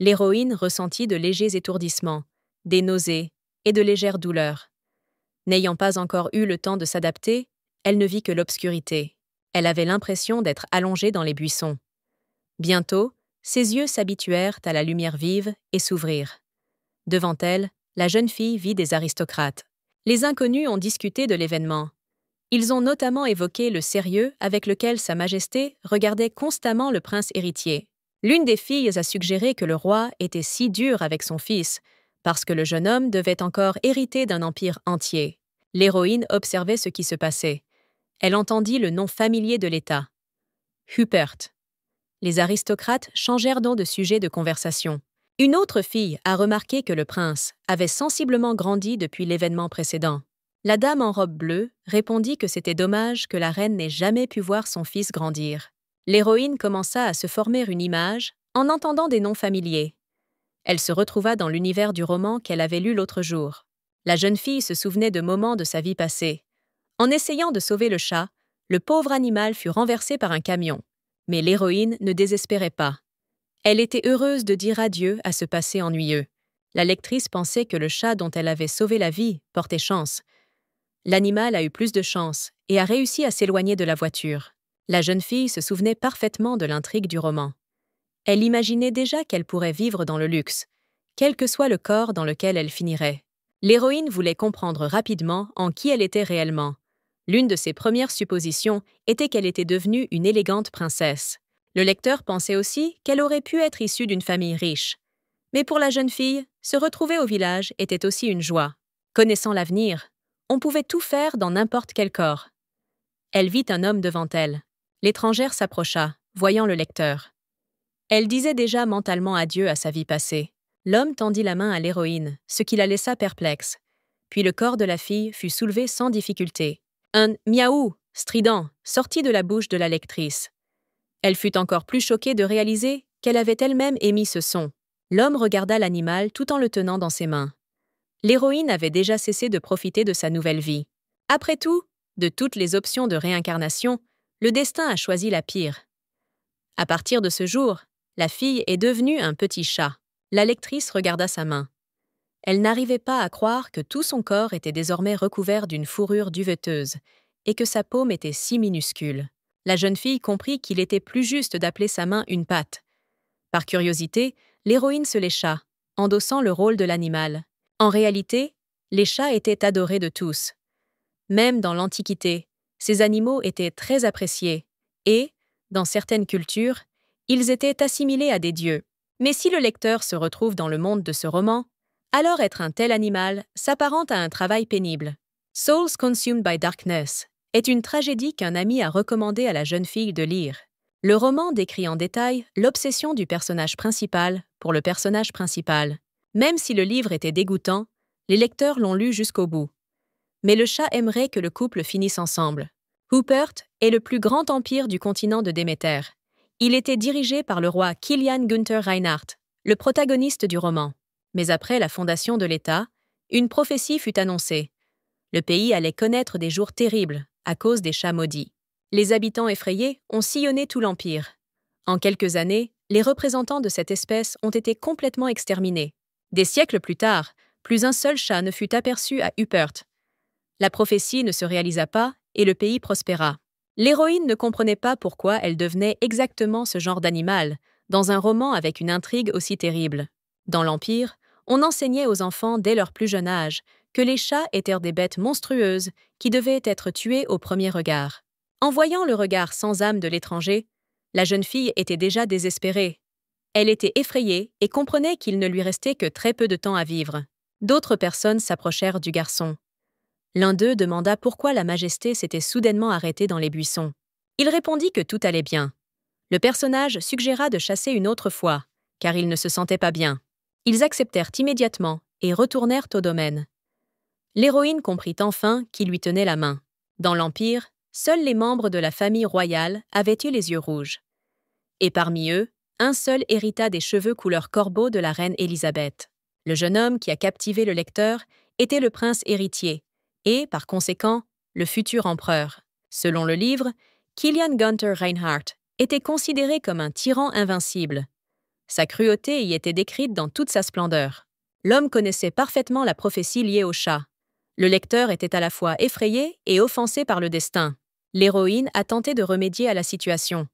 L'héroïne ressentit de légers étourdissements, des nausées et de légères douleurs. N'ayant pas encore eu le temps de s'adapter, elle ne vit que l'obscurité. Elle avait l'impression d'être allongée dans les buissons. Bientôt, ses yeux s'habituèrent à la lumière vive et s'ouvrirent. Devant elle, la jeune fille vit des aristocrates. Les inconnus ont discuté de l'événement. Ils ont notamment évoqué le sérieux avec lequel Sa Majesté regardait constamment le prince héritier. L'une des filles a suggéré que le roi était si dur avec son fils, parce que le jeune homme devait encore hériter d'un empire entier. L'héroïne observait ce qui se passait. Elle entendit le nom familier de l'État. Hubert. Les aristocrates changèrent donc de sujet de conversation. Une autre fille a remarqué que le prince avait sensiblement grandi depuis l'événement précédent. La dame en robe bleue répondit que c'était dommage que la reine n'ait jamais pu voir son fils grandir. L'héroïne commença à se former une image en entendant des noms familiers. Elle se retrouva dans l'univers du roman qu'elle avait lu l'autre jour. La jeune fille se souvenait de moments de sa vie passée. En essayant de sauver le chat, le pauvre animal fut renversé par un camion. Mais l'héroïne ne désespérait pas. Elle était heureuse de dire adieu à ce passé ennuyeux. La lectrice pensait que le chat dont elle avait sauvé la vie portait chance. L'animal a eu plus de chance et a réussi à s'éloigner de la voiture. La jeune fille se souvenait parfaitement de l'intrigue du roman. Elle imaginait déjà qu'elle pourrait vivre dans le luxe, quel que soit le corps dans lequel elle finirait. L'héroïne voulait comprendre rapidement en qui elle était réellement. L'une de ses premières suppositions était qu'elle était devenue une élégante princesse. Le lecteur pensait aussi qu'elle aurait pu être issue d'une famille riche. Mais pour la jeune fille, se retrouver au village était aussi une joie. Connaissant l'avenir, on pouvait tout faire dans n'importe quel corps. Elle vit un homme devant elle. L'étrangère s'approcha, voyant le lecteur. Elle disait déjà mentalement adieu à sa vie passée. L'homme tendit la main à l'héroïne, ce qui la laissa perplexe. Puis le corps de la fille fut soulevé sans difficulté. Un « miaou » strident sortit de la bouche de la lectrice. Elle fut encore plus choquée de réaliser qu'elle avait elle-même émis ce son. L'homme regarda l'animal tout en le tenant dans ses mains. L'héroïne avait déjà cessé de profiter de sa nouvelle vie. Après tout, de toutes les options de réincarnation, le destin a choisi la pire. À partir de ce jour, la fille est devenue un petit chat. La lectrice regarda sa main. Elle n'arrivait pas à croire que tout son corps était désormais recouvert d'une fourrure duveteuse et que sa paume était si minuscule. La jeune fille comprit qu'il était plus juste d'appeler sa main une patte. Par curiosité, l'héroïne se lécha, endossant le rôle de l'animal. En réalité, les chats étaient adorés de tous. Même dans l'Antiquité, ces animaux étaient très appréciés et, dans certaines cultures, ils étaient assimilés à des dieux. Mais si le lecteur se retrouve dans le monde de ce roman, alors être un tel animal s'apparente à un travail pénible. Souls Consumed by Darkness est une tragédie qu'un ami a recommandé à la jeune fille de lire. Le roman décrit en détail l'obsession du personnage principal pour le personnage principal. Même si le livre était dégoûtant, les lecteurs l'ont lu jusqu'au bout. Mais le chat aimerait que le couple finisse ensemble. Hubert est le plus grand empire du continent de Déméter. Il était dirigé par le roi Kilian Günther Reinhardt, le protagoniste du roman. Mais après la fondation de l'État, une prophétie fut annoncée. Le pays allait connaître des jours terribles à cause des chats maudits. Les habitants effrayés ont sillonné tout l'empire. En quelques années, les représentants de cette espèce ont été complètement exterminés. Des siècles plus tard, plus un seul chat ne fut aperçu à Hubert. La prophétie ne se réalisa pas et le pays prospéra. L'héroïne ne comprenait pas pourquoi elle devenait exactement ce genre d'animal, dans un roman avec une intrigue aussi terrible. Dans l'Empire, on enseignait aux enfants dès leur plus jeune âge que les chats étaient des bêtes monstrueuses qui devaient être tuées au premier regard. En voyant le regard sans âme de l'étranger, la jeune fille était déjà désespérée. Elle était effrayée et comprenait qu'il ne lui restait que très peu de temps à vivre. D'autres personnes s'approchèrent du garçon. L'un d'eux demanda pourquoi la majesté s'était soudainement arrêtée dans les buissons. Il répondit que tout allait bien. Le personnage suggéra de chasser une autre fois, car il ne se sentait pas bien. Ils acceptèrent immédiatement et retournèrent au domaine. L'héroïne comprit enfin qui lui tenait la main. Dans l'Empire, seuls les membres de la famille royale avaient eu les yeux rouges. Et parmi eux, un seul hérita des cheveux couleur corbeau de la reine Élisabeth. Le jeune homme qui a captivé le lecteur était le prince héritier et, par conséquent, le futur empereur. Selon le livre, Kilian Günther Reinhardt était considéré comme un tyran invincible. Sa cruauté y était décrite dans toute sa splendeur. L'homme connaissait parfaitement la prophétie liée au chat. Le lecteur était à la fois effrayé et offensé par le destin. L'héroïne a tenté de remédier à la situation.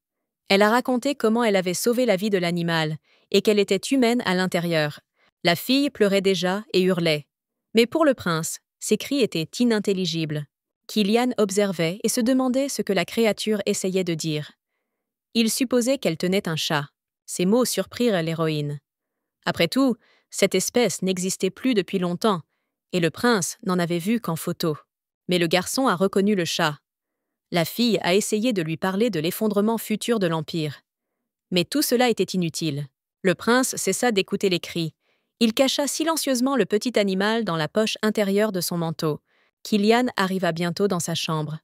Elle a raconté comment elle avait sauvé la vie de l'animal et qu'elle était humaine à l'intérieur. La fille pleurait déjà et hurlait. Mais pour le prince, ses cris étaient inintelligibles. Kilian observait et se demandait ce que la créature essayait de dire. Il supposait qu'elle tenait un chat. Ces mots surprirent l'héroïne. Après tout, cette espèce n'existait plus depuis longtemps, et le prince n'en avait vu qu'en photo. Mais le garçon a reconnu le chat. La fille a essayé de lui parler de l'effondrement futur de l'Empire. Mais tout cela était inutile. Le prince cessa d'écouter les cris. Il cacha silencieusement le petit animal dans la poche intérieure de son manteau. Kilian arriva bientôt dans sa chambre.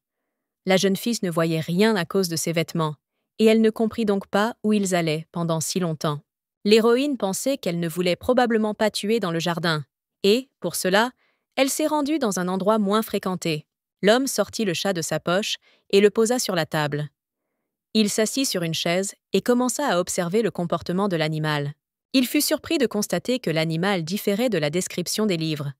La jeune fille ne voyait rien à cause de ses vêtements, et elle ne comprit donc pas où ils allaient pendant si longtemps. L'héroïne pensait qu'elle ne voulait probablement pas tuer dans le jardin, et, pour cela, elle s'est rendue dans un endroit moins fréquenté. L'homme sortit le chat de sa poche et le posa sur la table. Il s'assit sur une chaise et commença à observer le comportement de l'animal. Il fut surpris de constater que l'animal différait de la description des livres.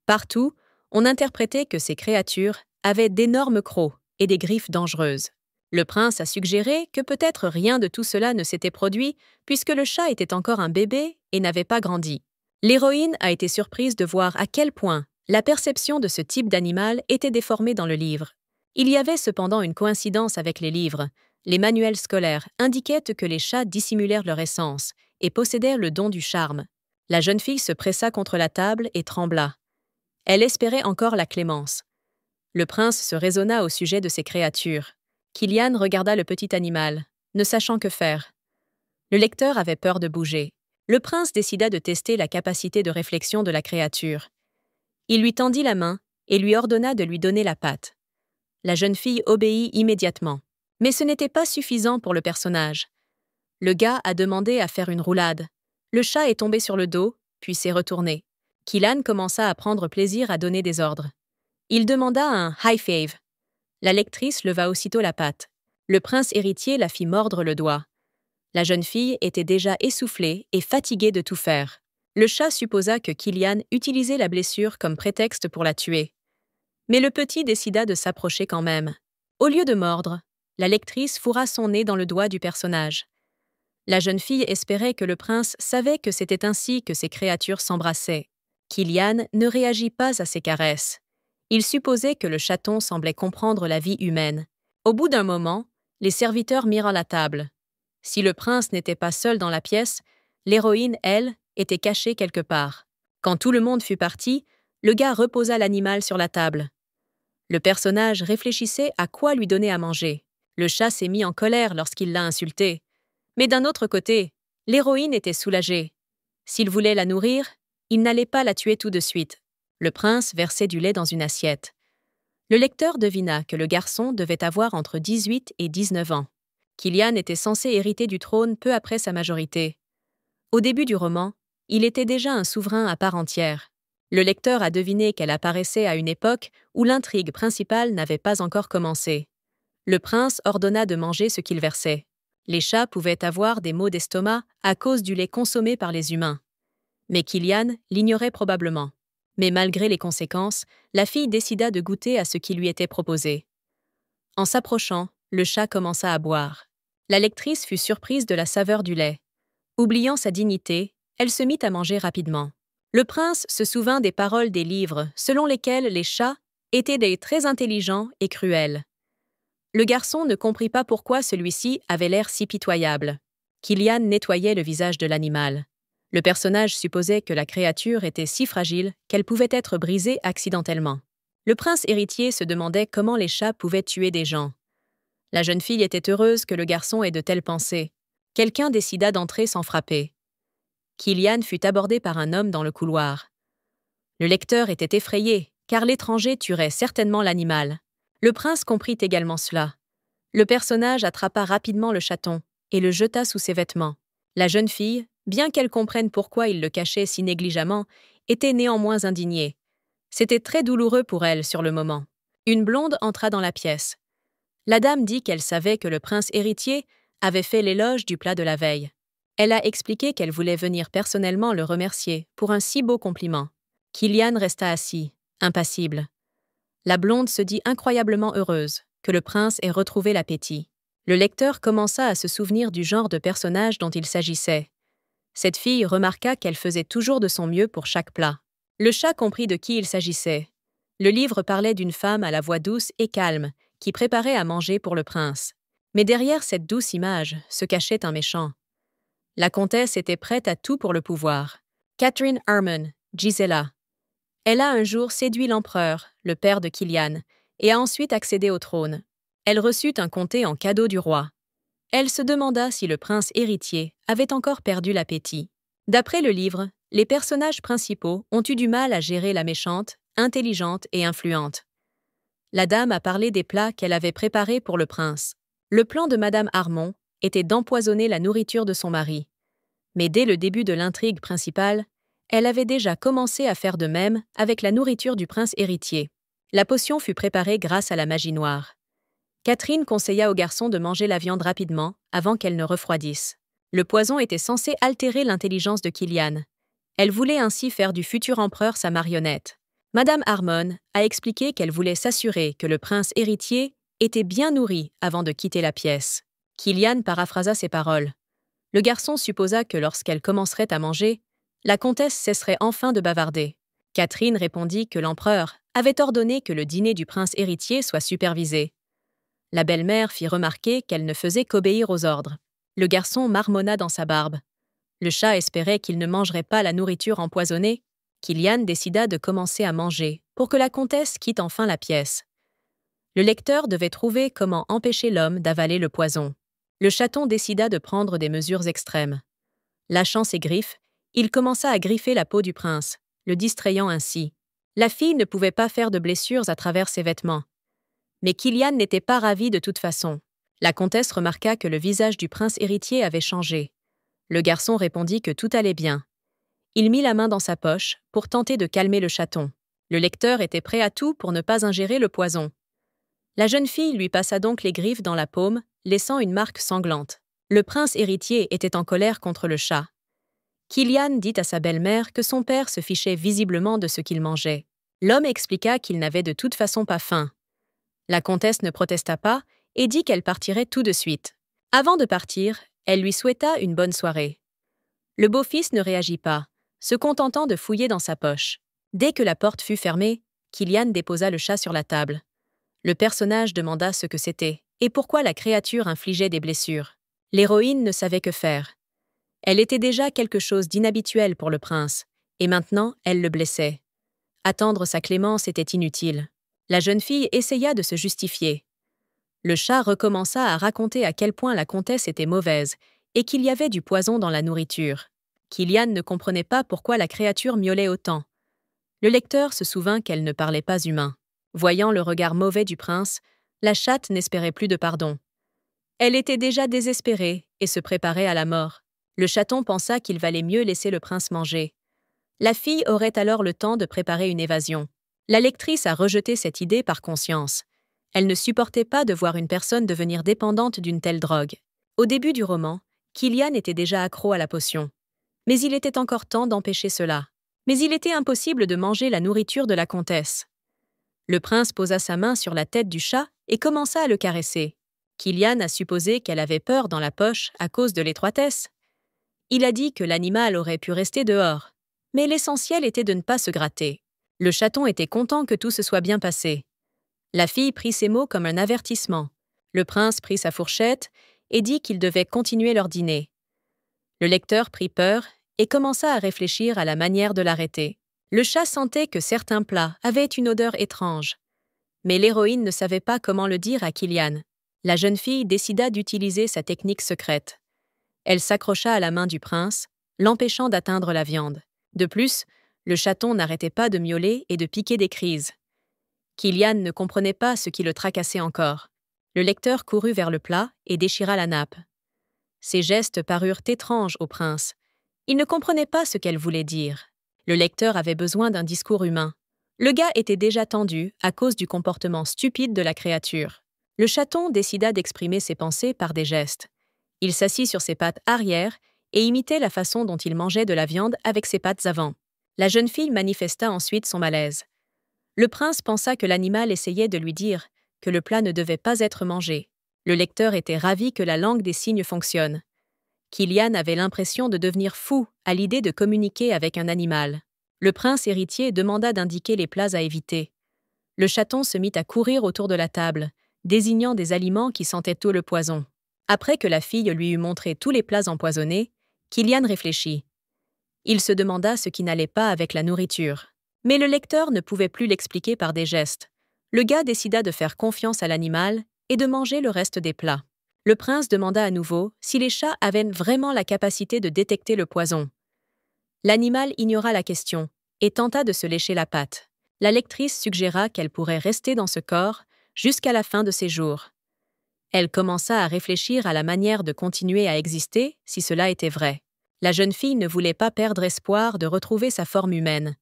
Partout, on interprétait que ces créatures avaient d'énormes crocs et des griffes dangereuses. Le prince a suggéré que peut-être rien de tout cela ne s'était produit puisque le chat était encore un bébé et n'avait pas grandi. L'héroïne a été surprise de voir à quel point la perception de ce type d'animal était déformée dans le livre. Il y avait cependant une coïncidence avec les livres. Les manuels scolaires indiquaient que les chats dissimulèrent leur essence et possédèrent le don du charme. La jeune fille se pressa contre la table et trembla. Elle espérait encore la clémence. Le prince se raisonna au sujet de ces créatures. Kilian regarda le petit animal, ne sachant que faire. Le lecteur avait peur de bouger. Le prince décida de tester la capacité de réflexion de la créature. Il lui tendit la main et lui ordonna de lui donner la patte. La jeune fille obéit immédiatement. Mais ce n'était pas suffisant pour le personnage. Le gars a demandé à faire une roulade. Le chat est tombé sur le dos, puis s'est retourné. Kilian commença à prendre plaisir à donner des ordres. Il demanda un « high five ». La lectrice leva aussitôt la patte. Le prince héritier la fit mordre le doigt. La jeune fille était déjà essoufflée et fatiguée de tout faire. Le chat supposa que Kilian utilisait la blessure comme prétexte pour la tuer. Mais le petit décida de s'approcher quand même. Au lieu de mordre, la lectrice fourra son nez dans le doigt du personnage. La jeune fille espérait que le prince savait que c'était ainsi que ces créatures s'embrassaient. Kilian ne réagit pas à ces caresses. Il supposait que le chaton semblait comprendre la vie humaine. Au bout d'un moment, les serviteurs mirent à la table. Si le prince n'était pas seul dans la pièce, l'héroïne, elle, était cachée quelque part. Quand tout le monde fut parti, le gars reposa l'animal sur la table. Le personnage réfléchissait à quoi lui donner à manger. Le chat s'est mis en colère lorsqu'il l'a insulté. Mais d'un autre côté, l'héroïne était soulagée. S'il voulait la nourrir, il n'allait pas la tuer tout de suite. Le prince versait du lait dans une assiette. Le lecteur devina que le garçon devait avoir entre 18 et 19 ans. Kilian était censé hériter du trône peu après sa majorité. Au début du roman, il était déjà un souverain à part entière. Le lecteur a deviné qu'elle apparaissait à une époque où l'intrigue principale n'avait pas encore commencé. Le prince ordonna de manger ce qu'il versait. Les chats pouvaient avoir des maux d'estomac à cause du lait consommé par les humains. Mais Kilian l'ignorait probablement. Mais malgré les conséquences, la fille décida de goûter à ce qui lui était proposé. En s'approchant, le chat commença à boire. La lectrice fut surprise de la saveur du lait. Oubliant sa dignité, elle se mit à manger rapidement. Le prince se souvint des paroles des livres selon lesquels les chats étaient des très intelligents et cruels. Le garçon ne comprit pas pourquoi celui-ci avait l'air si pitoyable. Kilian nettoyait le visage de l'animal. Le personnage supposait que la créature était si fragile qu'elle pouvait être brisée accidentellement. Le prince héritier se demandait comment les chats pouvaient tuer des gens. La jeune fille était heureuse que le garçon ait de telles pensées. Quelqu'un décida d'entrer sans frapper. Kilian fut abordé par un homme dans le couloir. Le lecteur était effrayé, car l'étranger tuerait certainement l'animal. Le prince comprit également cela. Le personnage attrapa rapidement le chaton et le jeta sous ses vêtements. La jeune fille, bien qu'elle comprenne pourquoi il le cachait si négligemment, était néanmoins indignée. C'était très douloureux pour elle sur le moment. Une blonde entra dans la pièce. La dame dit qu'elle savait que le prince héritier avait fait l'éloge du plat de la veille. Elle a expliqué qu'elle voulait venir personnellement le remercier pour un si beau compliment. Kilian resta assis, impassible. La blonde se dit incroyablement heureuse que le prince ait retrouvé l'appétit. Le lecteur commença à se souvenir du genre de personnage dont il s'agissait. Cette fille remarqua qu'elle faisait toujours de son mieux pour chaque plat. Le chat comprit de qui il s'agissait. Le livre parlait d'une femme à la voix douce et calme qui préparait à manger pour le prince. Mais derrière cette douce image se cachait un méchant. La comtesse était prête à tout pour le pouvoir. Catherine Harmon, Gisela. Elle a un jour séduit l'empereur, le père de Kilian, et a ensuite accédé au trône. Elle reçut un comté en cadeau du roi. Elle se demanda si le prince héritier avait encore perdu l'appétit. D'après le livre, les personnages principaux ont eu du mal à gérer la méchante, intelligente et influente. La dame a parlé des plats qu'elle avait préparés pour le prince. Le plan de Madame Harmon était d'empoisonner la nourriture de son mari. Mais dès le début de l'intrigue principale, elle avait déjà commencé à faire de même avec la nourriture du prince héritier. La potion fut préparée grâce à la magie noire. Catherine conseilla au garçon de manger la viande rapidement avant qu'elle ne refroidisse. Le poison était censé altérer l'intelligence de Kilian. Elle voulait ainsi faire du futur empereur sa marionnette. Madame Harmon a expliqué qu'elle voulait s'assurer que le prince héritier était bien nourri avant de quitter la pièce. Kilian paraphrasa ses paroles. Le garçon supposa que lorsqu'elle commencerait à manger, la comtesse cesserait enfin de bavarder. Catherine répondit que l'empereur avait ordonné que le dîner du prince héritier soit supervisé. La belle-mère fit remarquer qu'elle ne faisait qu'obéir aux ordres. Le garçon marmonna dans sa barbe. Le chat espérait qu'il ne mangerait pas la nourriture empoisonnée. Kilian décida de commencer à manger pour que la comtesse quitte enfin la pièce. Le lecteur devait trouver comment empêcher l'homme d'avaler le poison. Le chaton décida de prendre des mesures extrêmes. Lâchant ses griffes, il commença à griffer la peau du prince, le distrayant ainsi. La fille ne pouvait pas faire de blessures à travers ses vêtements. Mais Kilian n'était pas ravi de toute façon. La comtesse remarqua que le visage du prince héritier avait changé. Le garçon répondit que tout allait bien. Il mit la main dans sa poche pour tenter de calmer le chaton. Le lecteur était prêt à tout pour ne pas ingérer le poison. La jeune fille lui passa donc les griffes dans la paume, laissant une marque sanglante. Le prince héritier était en colère contre le chat. Kilian dit à sa belle-mère que son père se fichait visiblement de ce qu'il mangeait. L'homme expliqua qu'il n'avait de toute façon pas faim. La comtesse ne protesta pas et dit qu'elle partirait tout de suite. Avant de partir, elle lui souhaita une bonne soirée. Le beau-fils ne réagit pas, se contentant de fouiller dans sa poche. Dès que la porte fut fermée, Kilian déposa le chat sur la table. Le personnage demanda ce que c'était et pourquoi la créature infligeait des blessures. L'héroïne ne savait que faire. Elle était déjà quelque chose d'inhabituel pour le prince, et maintenant elle le blessait. Attendre sa clémence était inutile. La jeune fille essaya de se justifier. Le chat recommença à raconter à quel point la comtesse était mauvaise et qu'il y avait du poison dans la nourriture. Kilian ne comprenait pas pourquoi la créature miaulait autant. Le lecteur se souvint qu'elle ne parlait pas humain. Voyant le regard mauvais du prince, la chatte n'espérait plus de pardon. Elle était déjà désespérée et se préparait à la mort. Le chaton pensa qu'il valait mieux laisser le prince manger. La fille aurait alors le temps de préparer une évasion. La lectrice a rejeté cette idée par conscience. Elle ne supportait pas de voir une personne devenir dépendante d'une telle drogue. Au début du roman, Kilian était déjà accro à la potion. Mais il était encore temps d'empêcher cela. Mais il était impossible de manger la nourriture de la comtesse. Le prince posa sa main sur la tête du chat et commença à le caresser. Kilian a supposé qu'elle avait peur dans la poche à cause de l'étroitesse. Il a dit que l'animal aurait pu rester dehors. Mais l'essentiel était de ne pas se gratter. Le chaton était content que tout se soit bien passé. La fille prit ces mots comme un avertissement. Le prince prit sa fourchette et dit qu'ils devaient continuer leur dîner. Le lecteur prit peur et commença à réfléchir à la manière de l'arrêter. Le chat sentait que certains plats avaient une odeur étrange. Mais l'héroïne ne savait pas comment le dire à Kilian. La jeune fille décida d'utiliser sa technique secrète. Elle s'accrocha à la main du prince, l'empêchant d'atteindre la viande. De plus, le chaton n'arrêtait pas de miauler et de piquer des crises. Kilian ne comprenait pas ce qui le tracassait encore. Le lecteur courut vers le plat et déchira la nappe. Ses gestes parurent étranges au prince. Il ne comprenait pas ce qu'elle voulait dire. Le lecteur avait besoin d'un discours humain. Le gars était déjà tendu à cause du comportement stupide de la créature. Le chaton décida d'exprimer ses pensées par des gestes. Il s'assit sur ses pattes arrière et imitait la façon dont il mangeait de la viande avec ses pattes avant. La jeune fille manifesta ensuite son malaise. Le prince pensa que l'animal essayait de lui dire que le plat ne devait pas être mangé. Le lecteur était ravi que la langue des signes fonctionne. Kylian avait l'impression de devenir fou à l'idée de communiquer avec un animal. Le prince héritier demanda d'indiquer les plats à éviter. Le chaton se mit à courir autour de la table, désignant des aliments qui sentaient tôt le poison. Après que la fille lui eut montré tous les plats empoisonnés, Kylian réfléchit. Il se demanda ce qui n'allait pas avec la nourriture. Mais le lecteur ne pouvait plus l'expliquer par des gestes. Le gars décida de faire confiance à l'animal et de manger le reste des plats. Le prince demanda à nouveau si les chats avaient vraiment la capacité de détecter le poison. L'animal ignora la question et tenta de se lécher la patte. La lectrice suggéra qu'elle pourrait rester dans ce corps jusqu'à la fin de ses jours. Elle commença à réfléchir à la manière de continuer à exister si cela était vrai. La jeune fille ne voulait pas perdre espoir de retrouver sa forme humaine.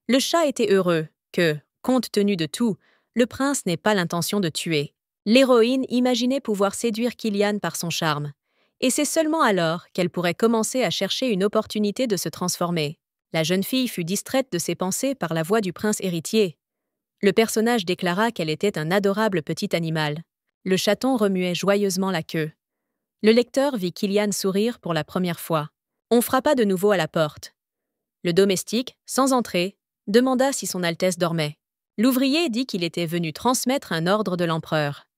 Le chat était heureux que, compte tenu de tout, le prince n'ait pas l'intention de tuer. L'héroïne imaginait pouvoir séduire Kylian par son charme. Et c'est seulement alors qu'elle pourrait commencer à chercher une opportunité de se transformer. La jeune fille fut distraite de ses pensées par la voix du prince héritier. Le personnage déclara qu'elle était un adorable petit animal. Le chaton remuait joyeusement la queue. Le lecteur vit Kylian sourire pour la première fois. On frappa de nouveau à la porte. Le domestique, sans entrer, demanda si son Altesse dormait. L'ouvrier dit qu'il était venu transmettre un ordre de l'empereur.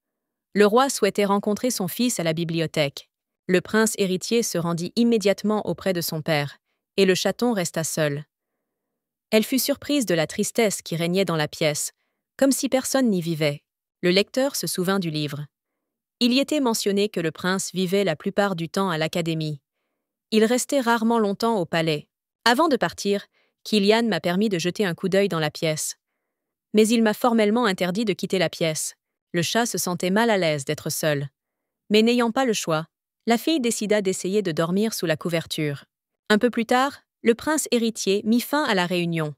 Le roi souhaitait rencontrer son fils à la bibliothèque. Le prince héritier se rendit immédiatement auprès de son père, et le chaton resta seul. Elle fut surprise de la tristesse qui régnait dans la pièce, comme si personne n'y vivait. Le lecteur se souvint du livre. Il y était mentionné que le prince vivait la plupart du temps à l'académie. Il restait rarement longtemps au palais. Avant de partir, Kylian m'a permis de jeter un coup d'œil dans la pièce. Mais il m'a formellement interdit de quitter la pièce. Le chat se sentait mal à l'aise d'être seul. Mais n'ayant pas le choix, la fille décida d'essayer de dormir sous la couverture. Un peu plus tard, le prince héritier mit fin à la réunion.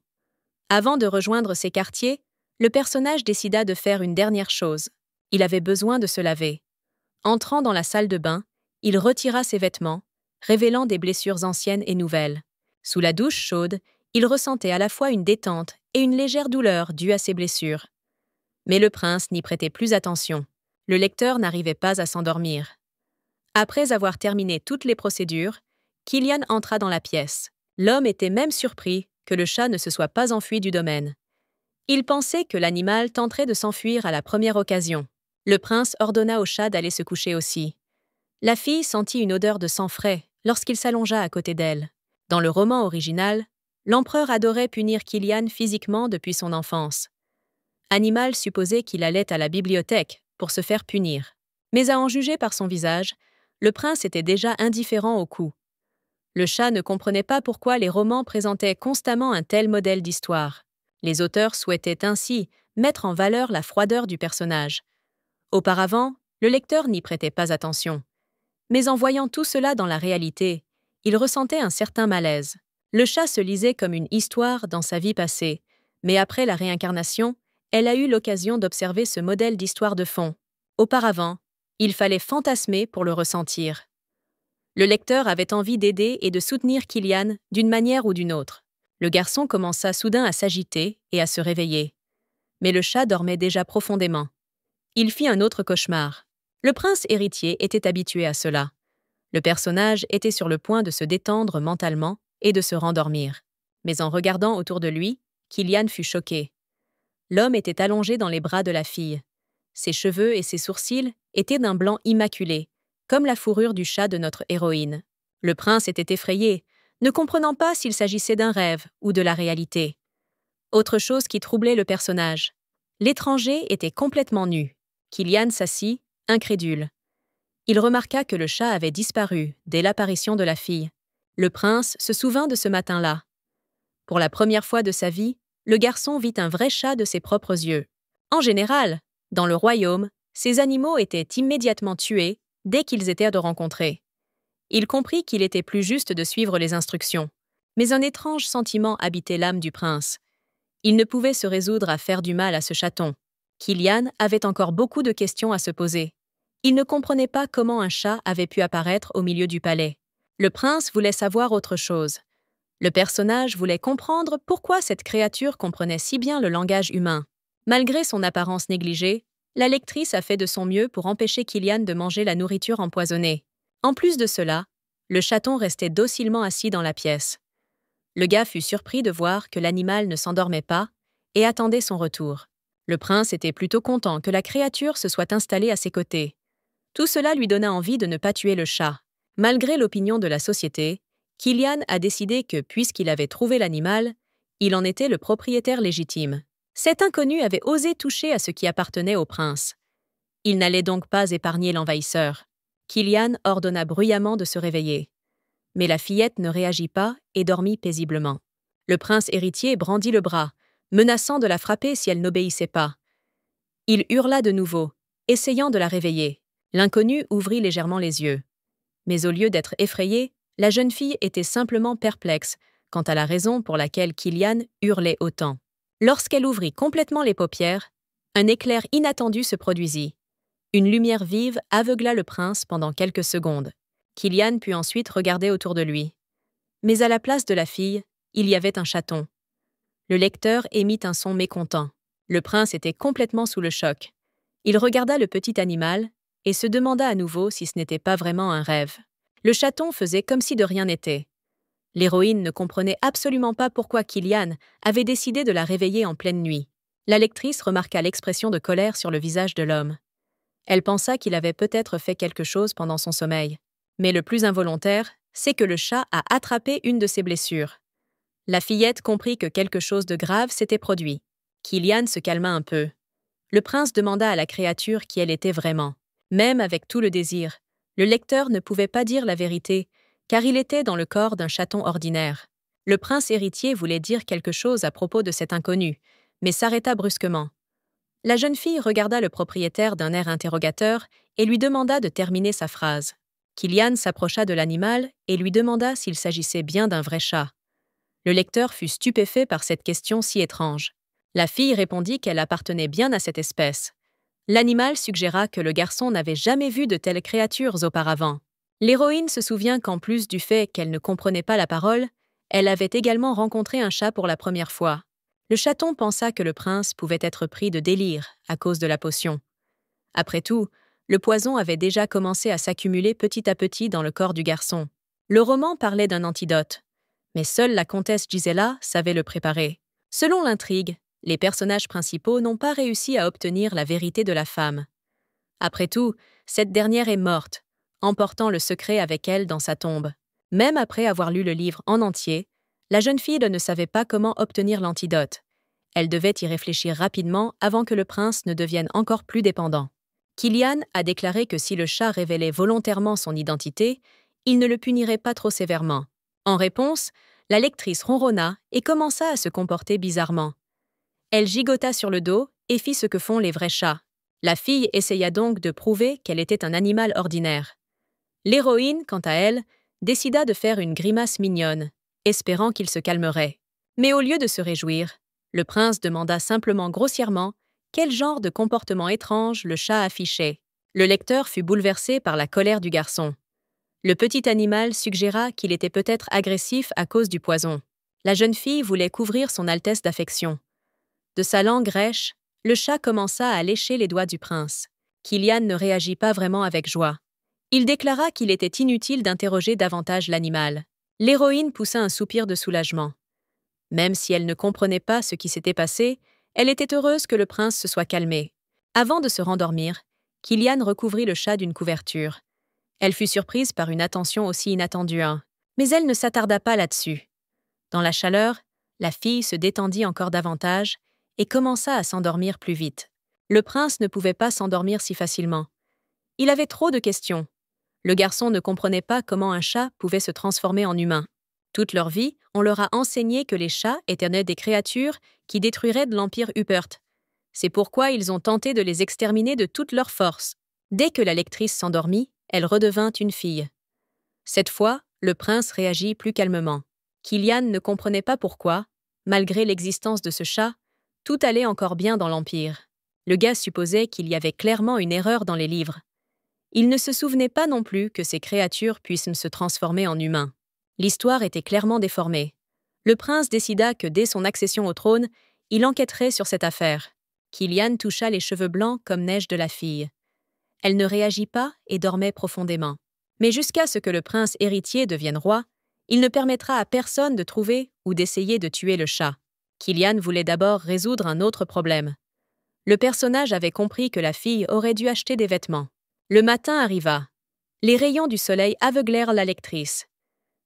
Avant de rejoindre ses quartiers, le personnage décida de faire une dernière chose. Il avait besoin de se laver. Entrant dans la salle de bain, il retira ses vêtements, révélant des blessures anciennes et nouvelles. Sous la douche chaude, il ressentait à la fois une détente et une légère douleur due à ses blessures. Mais le prince n'y prêtait plus attention. Le lecteur n'arrivait pas à s'endormir. Après avoir terminé toutes les procédures, Kylian entra dans la pièce. L'homme était même surpris que le chat ne se soit pas enfui du domaine. Il pensait que l'animal tenterait de s'enfuir à la première occasion. Le prince ordonna au chat d'aller se coucher aussi. La fille sentit une odeur de sang frais lorsqu'il s'allongea à côté d'elle. Dans le roman original, l'empereur adorait punir Kylian physiquement depuis son enfance. Animal supposait qu'il allait à la bibliothèque pour se faire punir. Mais à en juger par son visage, le prince était déjà indifférent au coup. Le chat ne comprenait pas pourquoi les romans présentaient constamment un tel modèle d'histoire. Les auteurs souhaitaient ainsi mettre en valeur la froideur du personnage. Auparavant, le lecteur n'y prêtait pas attention. Mais en voyant tout cela dans la réalité, il ressentait un certain malaise. Le chat se lisait comme une histoire dans sa vie passée, mais après la réincarnation, elle a eu l'occasion d'observer ce modèle d'histoire de fond. Auparavant, il fallait fantasmer pour le ressentir. Le lecteur avait envie d'aider et de soutenir Kylian d'une manière ou d'une autre. Le garçon commença soudain à s'agiter et à se réveiller. Mais le chat dormait déjà profondément. Il fit un autre cauchemar. Le prince héritier était habitué à cela. Le personnage était sur le point de se détendre mentalement et de se rendormir. Mais en regardant autour de lui, Kylian fut choqué. L'homme était allongé dans les bras de la fille. Ses cheveux et ses sourcils étaient d'un blanc immaculé, comme la fourrure du chat de notre héroïne. Le prince était effrayé, ne comprenant pas s'il s'agissait d'un rêve ou de la réalité. Autre chose qui troublait le personnage. L'étranger était complètement nu. Kylian s'assit, incrédule. Il remarqua que le chat avait disparu dès l'apparition de la fille. Le prince se souvint de ce matin-là. Pour la première fois de sa vie, le garçon vit un vrai chat de ses propres yeux. En général, dans le royaume, ces animaux étaient immédiatement tués dès qu'ils étaient de rencontrer. Il comprit qu'il était plus juste de suivre les instructions. Mais un étrange sentiment habitait l'âme du prince. Il ne pouvait se résoudre à faire du mal à ce chaton. Kylian avait encore beaucoup de questions à se poser. Il ne comprenait pas comment un chat avait pu apparaître au milieu du palais. Le prince voulait savoir autre chose. Le personnage voulait comprendre pourquoi cette créature comprenait si bien le langage humain. Malgré son apparence négligée, la lectrice a fait de son mieux pour empêcher Killian de manger la nourriture empoisonnée. En plus de cela, le chaton restait docilement assis dans la pièce. Le gars fut surpris de voir que l'animal ne s'endormait pas et attendait son retour. Le prince était plutôt content que la créature se soit installée à ses côtés. Tout cela lui donna envie de ne pas tuer le chat. Malgré l'opinion de la société, Killian a décidé que, puisqu'il avait trouvé l'animal, il en était le propriétaire légitime. Cet inconnu avait osé toucher à ce qui appartenait au prince. Il n'allait donc pas épargner l'envahisseur. Killian ordonna bruyamment de se réveiller. Mais la fillette ne réagit pas et dormit paisiblement. Le prince héritier brandit le bras, menaçant de la frapper si elle n'obéissait pas. Il hurla de nouveau, essayant de la réveiller. L'inconnu ouvrit légèrement les yeux. Mais au lieu d'être effrayée, la jeune fille était simplement perplexe quant à la raison pour laquelle Killian hurlait autant. Lorsqu'elle ouvrit complètement les paupières, un éclair inattendu se produisit. Une lumière vive aveugla le prince pendant quelques secondes. Killian put ensuite regarder autour de lui. Mais à la place de la fille, il y avait un chaton. Le lecteur émit un son mécontent. Le prince était complètement sous le choc. Il regarda le petit animal et se demanda à nouveau si ce n'était pas vraiment un rêve. Le chaton faisait comme si de rien n'était. L'héroïne ne comprenait absolument pas pourquoi Killian avait décidé de la réveiller en pleine nuit. La lectrice remarqua l'expression de colère sur le visage de l'homme. Elle pensa qu'il avait peut-être fait quelque chose pendant son sommeil. Mais le plus involontaire, c'est que le chat a attrapé une de ses blessures. La fillette comprit que quelque chose de grave s'était produit. Killian se calma un peu. Le prince demanda à la créature qui elle était vraiment. Même avec tout le désir, le lecteur ne pouvait pas dire la vérité, car il était dans le corps d'un chaton ordinaire. Le prince héritier voulait dire quelque chose à propos de cet inconnu, mais s'arrêta brusquement. La jeune fille regarda le propriétaire d'un air interrogateur et lui demanda de terminer sa phrase. Killian s'approcha de l'animal et lui demanda s'il s'agissait bien d'un vrai chat. Le lecteur fut stupéfait par cette question si étrange. La fille répondit qu'elle appartenait bien à cette espèce. L'animal suggéra que le garçon n'avait jamais vu de telles créatures auparavant. L'héroïne se souvient qu'en plus du fait qu'elle ne comprenait pas la parole, elle avait également rencontré un chat pour la première fois. Le chaton pensa que le prince pouvait être pris de délire à cause de la potion. Après tout, le poison avait déjà commencé à s'accumuler petit à petit dans le corps du garçon. Le roman parlait d'un antidote, mais seule la comtesse Gisela savait le préparer. Selon l'intrigue, les personnages principaux n'ont pas réussi à obtenir la vérité de la femme. Après tout, cette dernière est morte, emportant le secret avec elle dans sa tombe. Même après avoir lu le livre en entier, la jeune fille ne savait pas comment obtenir l'antidote. Elle devait y réfléchir rapidement avant que le prince ne devienne encore plus dépendant. Killian a déclaré que si le chat révélait volontairement son identité, il ne le punirait pas trop sévèrement. En réponse, la lectrice ronronna et commença à se comporter bizarrement. Elle gigota sur le dos et fit ce que font les vrais chats. La fille essaya donc de prouver qu'elle était un animal ordinaire. L'héroïne, quant à elle, décida de faire une grimace mignonne, espérant qu'il se calmerait. Mais au lieu de se réjouir, le prince demanda simplement grossièrement quel genre de comportement étrange le chat affichait. Le lecteur fut bouleversé par la colère du garçon. Le petit animal suggéra qu'il était peut-être agressif à cause du poison. La jeune fille voulait couvrir son altesse d'affection. De sa langue rêche, le chat commença à lécher les doigts du prince. Killian ne réagit pas vraiment avec joie. Il déclara qu'il était inutile d'interroger davantage l'animal. L'héroïne poussa un soupir de soulagement. Même si elle ne comprenait pas ce qui s'était passé, elle était heureuse que le prince se soit calmé. Avant de se rendormir, Killian recouvrit le chat d'une couverture. Elle fut surprise par une attention aussi inattendue, mais elle ne s'attarda pas là-dessus. Dans la chaleur, la fille se détendit encore davantage et commença à s'endormir plus vite. Le prince ne pouvait pas s'endormir si facilement. Il avait trop de questions. Le garçon ne comprenait pas comment un chat pouvait se transformer en humain. Toute leur vie, on leur a enseigné que les chats étaient des créatures qui détruiraient de l'Empire Huppert. C'est pourquoi ils ont tenté de les exterminer de toute leur force. Dès que la lectrice s'endormit, elle redevint une fille. Cette fois, le prince réagit plus calmement. Killian ne comprenait pas pourquoi, malgré l'existence de ce chat, tout allait encore bien dans l'Empire. Le gars supposait qu'il y avait clairement une erreur dans les livres. Il ne se souvenait pas non plus que ces créatures puissent se transformer en humains. L'histoire était clairement déformée. Le prince décida que dès son accession au trône, il enquêterait sur cette affaire. Kilian toucha les cheveux blancs comme neige de la fille. Elle ne réagit pas et dormait profondément. Mais jusqu'à ce que le prince héritier devienne roi, il ne permettra à personne de trouver ou d'essayer de tuer le chat. Kilian voulait d'abord résoudre un autre problème. Le personnage avait compris que la fille aurait dû acheter des vêtements. Le matin arriva. Les rayons du soleil aveuglèrent la lectrice.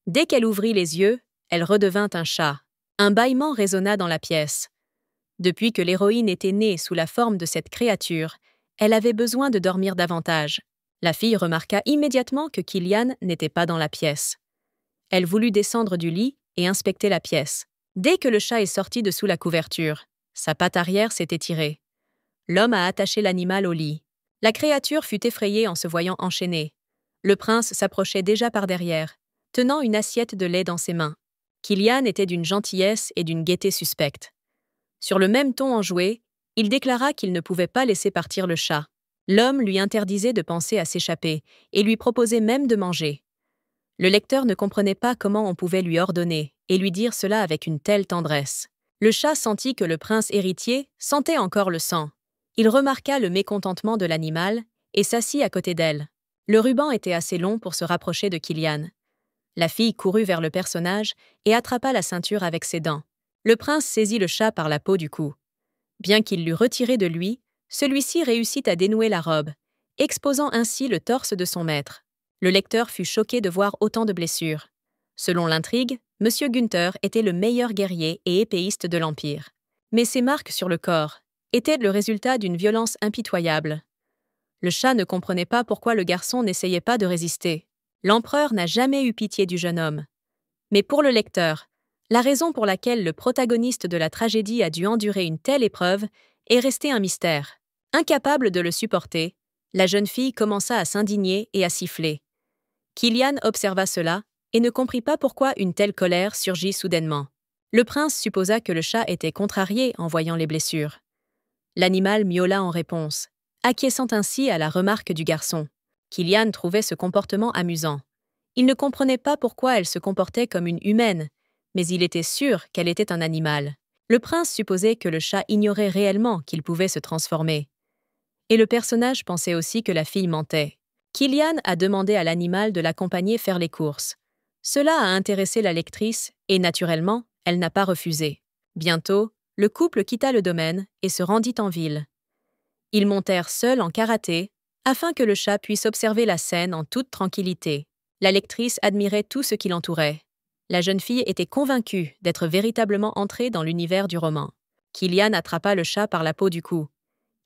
Dès qu'elle ouvrit les yeux, elle redevint un chat. Un bâillement résonna dans la pièce. Depuis que l'héroïne était née sous la forme de cette créature, elle avait besoin de dormir davantage. La fille remarqua immédiatement que Kilian n'était pas dans la pièce. Elle voulut descendre du lit et inspecter la pièce. Dès que le chat est sorti de sous la couverture, sa patte arrière s'est étirée. L'homme a attaché l'animal au lit. La créature fut effrayée en se voyant enchaînée. Le prince s'approchait déjà par derrière, tenant une assiette de lait dans ses mains. Kilian était d'une gentillesse et d'une gaieté suspecte. Sur le même ton enjoué, il déclara qu'il ne pouvait pas laisser partir le chat. L'homme lui interdisait de penser à s'échapper et lui proposait même de manger. Le lecteur ne comprenait pas comment on pouvait lui ordonner et lui dire cela avec une telle tendresse. Le chat sentit que le prince héritier sentait encore le sang. Il remarqua le mécontentement de l'animal et s'assit à côté d'elle. Le ruban était assez long pour se rapprocher de Kilian. La fille courut vers le personnage et attrapa la ceinture avec ses dents. Le prince saisit le chat par la peau du cou. Bien qu'il l'eût retiré de lui, celui-ci réussit à dénouer la robe, exposant ainsi le torse de son maître. Le lecteur fut choqué de voir autant de blessures. Selon l'intrigue, M. Günther était le meilleur guerrier et épéiste de l'Empire. Mais ces marques sur le corps étaient le résultat d'une violence impitoyable. Le chat ne comprenait pas pourquoi le garçon n'essayait pas de résister. L'empereur n'a jamais eu pitié du jeune homme. Mais pour le lecteur, la raison pour laquelle le protagoniste de la tragédie a dû endurer une telle épreuve est restée un mystère. Incapable de le supporter, la jeune fille commença à s'indigner et à siffler. Kilian observa cela et ne comprit pas pourquoi une telle colère surgit soudainement. Le prince supposa que le chat était contrarié en voyant les blessures. L'animal miaula en réponse, acquiesçant ainsi à la remarque du garçon. Kilian trouvait ce comportement amusant. Il ne comprenait pas pourquoi elle se comportait comme une humaine, mais il était sûr qu'elle était un animal. Le prince supposait que le chat ignorait réellement qu'il pouvait se transformer. Et le personnage pensait aussi que la fille mentait. Kilian a demandé à l'animal de l'accompagner faire les courses. Cela a intéressé la lectrice et, naturellement, elle n'a pas refusé. Bientôt, le couple quitta le domaine et se rendit en ville. Ils montèrent seuls en karaté, afin que le chat puisse observer la scène en toute tranquillité. La lectrice admirait tout ce qui l'entourait. La jeune fille était convaincue d'être véritablement entrée dans l'univers du roman. Kilian attrapa le chat par la peau du cou.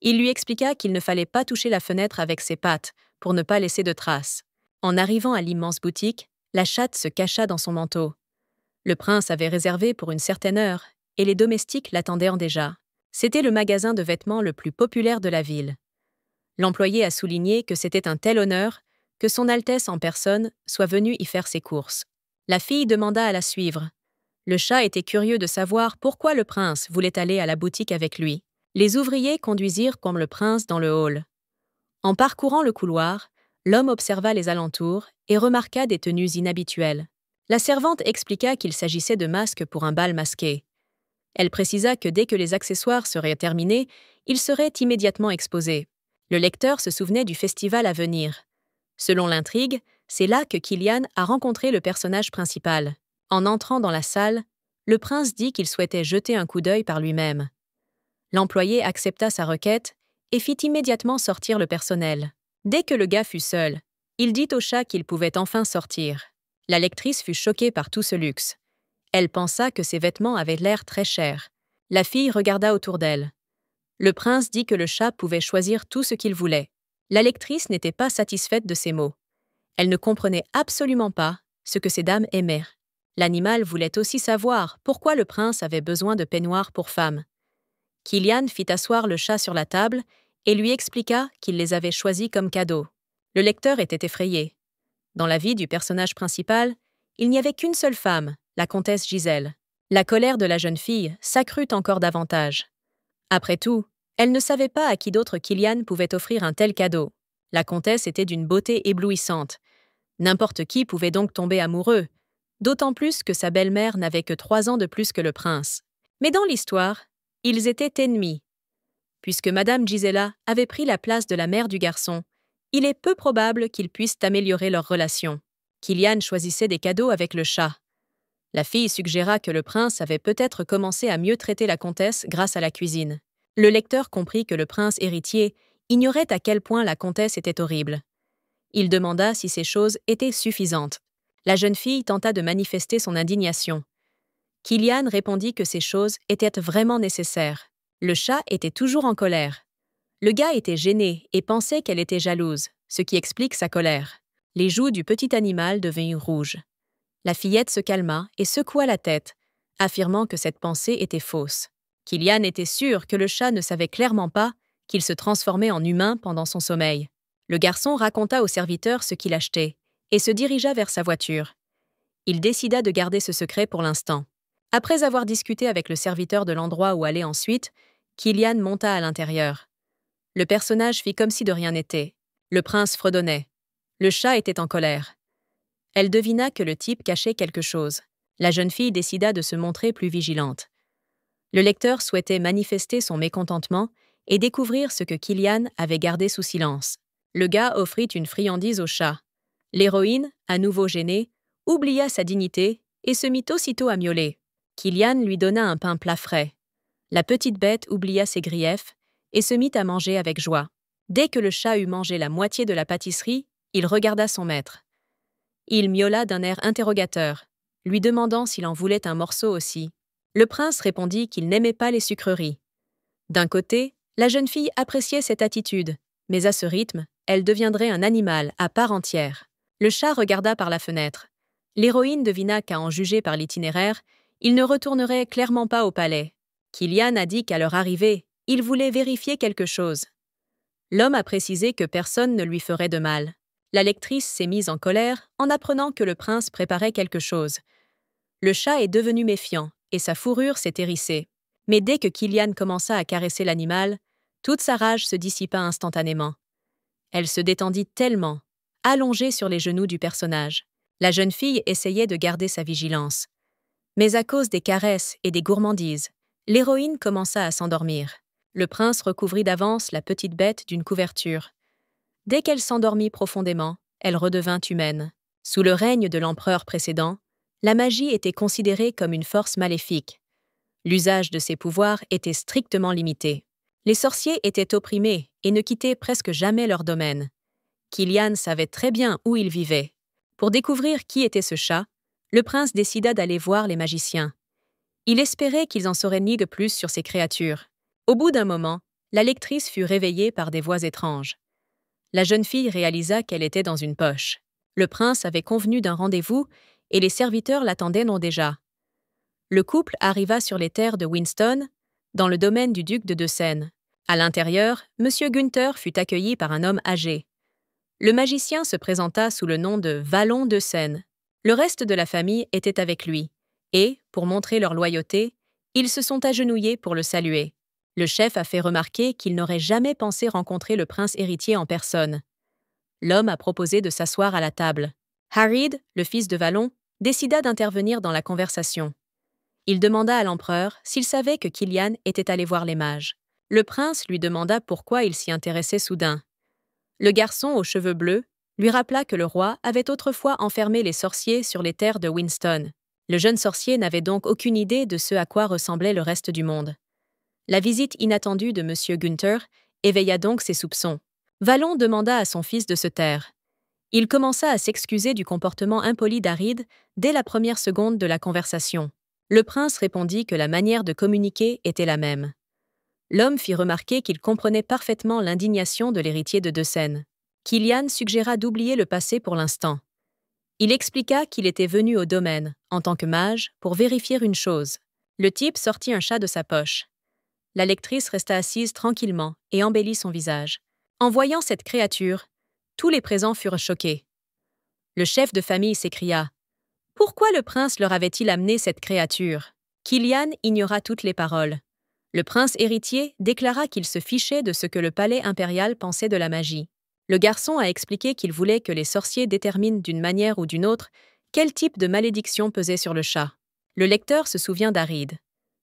Il lui expliqua qu'il ne fallait pas toucher la fenêtre avec ses pattes pour ne pas laisser de traces. En arrivant à l'immense boutique, la chatte se cacha dans son manteau. Le prince avait réservé pour une certaine heure et les domestiques l'attendaient déjà. C'était le magasin de vêtements le plus populaire de la ville. L'employé a souligné que c'était un tel honneur que son Altesse en personne soit venue y faire ses courses. La fille demanda à la suivre. Le chat était curieux de savoir pourquoi le prince voulait aller à la boutique avec lui. Les ouvriers conduisirent comme le prince dans le hall. En parcourant le couloir, l'homme observa les alentours et remarqua des tenues inhabituelles. La servante expliqua qu'il s'agissait de masques pour un bal masqué. Elle précisa que dès que les accessoires seraient terminés, ils seraient immédiatement exposés. Le lecteur se souvenait du festival à venir. Selon l'intrigue, c'est là que Kilian a rencontré le personnage principal. En entrant dans la salle, le prince dit qu'il souhaitait jeter un coup d'œil par lui-même. L'employé accepta sa requête et fit immédiatement sortir le personnel. Dès que le gars fut seul, il dit au chat qu'il pouvait enfin sortir. La lectrice fut choquée par tout ce luxe. Elle pensa que ses vêtements avaient l'air très chers. La fille regarda autour d'elle. Le prince dit que le chat pouvait choisir tout ce qu'il voulait. La lectrice n'était pas satisfaite de ces mots. Elle ne comprenait absolument pas ce que ces dames aimaient. L'animal voulait aussi savoir pourquoi le prince avait besoin de peignoirs pour femmes. Kilian fit asseoir le chat sur la table et lui expliqua qu'il les avait choisis comme cadeaux. Le lecteur était effrayé. Dans la vie du personnage principal, il n'y avait qu'une seule femme, la comtesse Giselle. La colère de la jeune fille s'accrut encore davantage. Après tout, elle ne savait pas à qui d'autre Kilian pouvait offrir un tel cadeau. La comtesse était d'une beauté éblouissante. N'importe qui pouvait donc tomber amoureux, d'autant plus que sa belle-mère n'avait que 3 ans de plus que le prince. Mais dans l'histoire, ils étaient ennemis. Puisque Madame Gisela avait pris la place de la mère du garçon, il est peu probable qu'ils puissent améliorer leur relation. Kilian choisissait des cadeaux avec le chat. La fille suggéra que le prince avait peut-être commencé à mieux traiter la comtesse grâce à la cuisine. Le lecteur comprit que le prince héritier ignorait à quel point la comtesse était horrible. Il demanda si ces choses étaient suffisantes. La jeune fille tenta de manifester son indignation. Kilian répondit que ces choses étaient vraiment nécessaires. Le chat était toujours en colère. Le gars était gêné et pensait qu'elle était jalouse, ce qui explique sa colère. Les joues du petit animal devinrent rouges. La fillette se calma et secoua la tête, affirmant que cette pensée était fausse. Kilian était sûr que le chat ne savait clairement pas qu'il se transformait en humain pendant son sommeil. Le garçon raconta au serviteur ce qu'il achetait et se dirigea vers sa voiture. Il décida de garder ce secret pour l'instant. Après avoir discuté avec le serviteur de l'endroit où aller ensuite, Kilian monta à l'intérieur. Le personnage fit comme si de rien n'était. Le prince fredonnait. Le chat était en colère. Elle devina que le type cachait quelque chose. La jeune fille décida de se montrer plus vigilante. Le lecteur souhaitait manifester son mécontentement et découvrir ce que Kilian avait gardé sous silence. Le gars offrit une friandise au chat. L'héroïne, à nouveau gênée, oublia sa dignité et se mit aussitôt à miauler. Kilian lui donna un pain plat frais. La petite bête oublia ses griefs et se mit à manger avec joie. Dès que le chat eut mangé la moitié de la pâtisserie, il regarda son maître. Il miaula d'un air interrogateur, lui demandant s'il en voulait un morceau aussi. Le prince répondit qu'il n'aimait pas les sucreries. D'un côté, la jeune fille appréciait cette attitude, mais à ce rythme, elle deviendrait un animal à part entière. Le chat regarda par la fenêtre. L'héroïne devina qu'à en juger par l'itinéraire, il ne retournerait clairement pas au palais. Kilian a dit qu'à leur arrivée, il voulait vérifier quelque chose. L'homme a précisé que personne ne lui ferait de mal. La lectrice s'est mise en colère en apprenant que le prince préparait quelque chose. Le chat est devenu méfiant et sa fourrure s'est hérissée. Mais dès que Kilian commença à caresser l'animal, toute sa rage se dissipa instantanément. Elle se détendit tellement, allongée sur les genoux du personnage. La jeune fille essayait de garder sa vigilance. Mais à cause des caresses et des gourmandises, l'héroïne commença à s'endormir. Le prince recouvrit d'avance la petite bête d'une couverture. Dès qu'elle s'endormit profondément, elle redevint humaine. Sous le règne de l'empereur précédent, la magie était considérée comme une force maléfique. L'usage de ses pouvoirs était strictement limité. Les sorciers étaient opprimés et ne quittaient presque jamais leur domaine. Kilian savait très bien où il vivait. Pour découvrir qui était ce chat, le prince décida d'aller voir les magiciens. Il espérait qu'ils en sauraient ni de plus sur ces créatures. Au bout d'un moment, la lectrice fut réveillée par des voix étranges. La jeune fille réalisa qu'elle était dans une poche. Le prince avait convenu d'un rendez-vous et les serviteurs l'attendaient non déjà. Le couple arriva sur les terres de Winston, dans le domaine du duc de Dessène. À l'intérieur, M. Günther fut accueilli par un homme âgé. Le magicien se présenta sous le nom de Vallon de Seine. Le reste de la famille était avec lui, et, pour montrer leur loyauté, ils se sont agenouillés pour le saluer. Le chef a fait remarquer qu'il n'aurait jamais pensé rencontrer le prince héritier en personne. L'homme a proposé de s'asseoir à la table. Harid, le fils de Vallon, décida d'intervenir dans la conversation. Il demanda à l'empereur s'il savait que Kilian était allé voir les mages. Le prince lui demanda pourquoi il s'y intéressait soudain. Le garçon aux cheveux bleus lui rappela que le roi avait autrefois enfermé les sorciers sur les terres de Winston. Le jeune sorcier n'avait donc aucune idée de ce à quoi ressemblait le reste du monde. La visite inattendue de M. Günther éveilla donc ses soupçons. Vallon demanda à son fils de se taire. Il commença à s'excuser du comportement impoli d'Harid dès la première seconde de la conversation. Le prince répondit que la manière de communiquer était la même. L'homme fit remarquer qu'il comprenait parfaitement l'indignation de l'héritier de Dessène. Kilian suggéra d'oublier le passé pour l'instant. Il expliqua qu'il était venu au domaine, en tant que mage, pour vérifier une chose. Le type sortit un chat de sa poche. La lectrice resta assise tranquillement et embellit son visage. En voyant cette créature, tous les présents furent choqués. Le chef de famille s'écria « Pourquoi le prince leur avait-il amené cette créature ?» Kilian ignora toutes les paroles. Le prince héritier déclara qu'il se fichait de ce que le palais impérial pensait de la magie. Le garçon a expliqué qu'il voulait que les sorciers déterminent d'une manière ou d'une autre quel type de malédiction pesait sur le chat. Le lecteur se souvient d'Harid.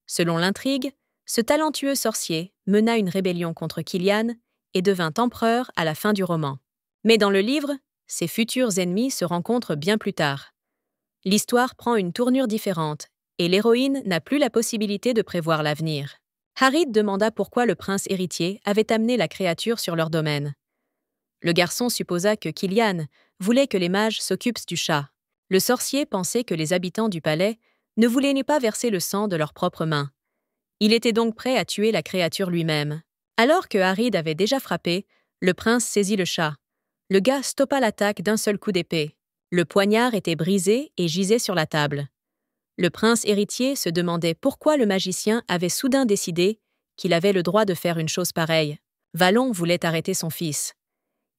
Selon l'intrigue, ce talentueux sorcier mena une rébellion contre Killian et devint empereur à la fin du roman. Mais dans le livre, ses futurs ennemis se rencontrent bien plus tard. L'histoire prend une tournure différente et l'héroïne n'a plus la possibilité de prévoir l'avenir. Harid demanda pourquoi le prince héritier avait amené la créature sur leur domaine. Le garçon supposa que Killian voulait que les mages s'occupent du chat. Le sorcier pensait que les habitants du palais ne voulaient pas verser le sang de leurs propres mains. Il était donc prêt à tuer la créature lui-même. Alors que Harid avait déjà frappé, le prince saisit le chat. Le gars stoppa l'attaque d'un seul coup d'épée. Le poignard était brisé et gisait sur la table. Le prince héritier se demandait pourquoi le magicien avait soudain décidé qu'il avait le droit de faire une chose pareille. Valon voulait arrêter son fils.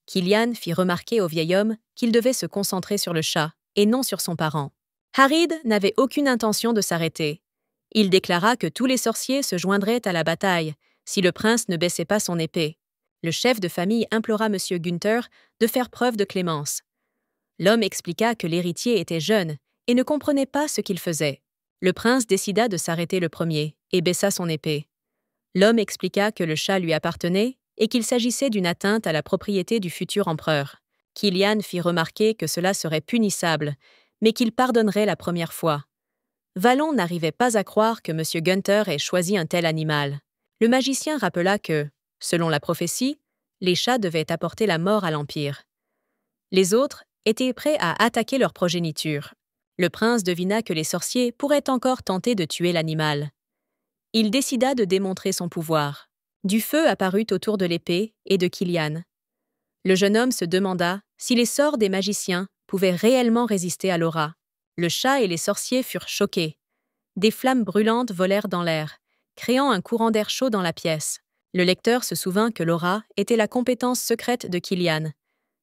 Killian fit remarquer au vieil homme qu'il devait se concentrer sur le chat et non sur son parent. Harid n'avait aucune intention de s'arrêter. Il déclara que tous les sorciers se joindraient à la bataille si le prince ne baissait pas son épée. Le chef de famille implora M. Günther de faire preuve de clémence. L'homme expliqua que l'héritier était jeune et ne comprenait pas ce qu'il faisait. Le prince décida de s'arrêter le premier et baissa son épée. L'homme expliqua que le chat lui appartenait et qu'il s'agissait d'une atteinte à la propriété du futur empereur. Killian fit remarquer que cela serait punissable, mais qu'il pardonnerait la première fois. Valon n'arrivait pas à croire que M. Günther ait choisi un tel animal. Le magicien rappela que, selon la prophétie, les chats devaient apporter la mort à l'Empire. Les autres étaient prêts à attaquer leur progéniture. Le prince devina que les sorciers pourraient encore tenter de tuer l'animal. Il décida de démontrer son pouvoir. Du feu apparut autour de l'épée et de Killian. Le jeune homme se demanda si les sorts des magiciens pouvaient réellement résister à l'aura. Le chat et les sorciers furent choqués. Des flammes brûlantes volèrent dans l'air, créant un courant d'air chaud dans la pièce. Le lecteur se souvint que l'aura était la compétence secrète de Killian,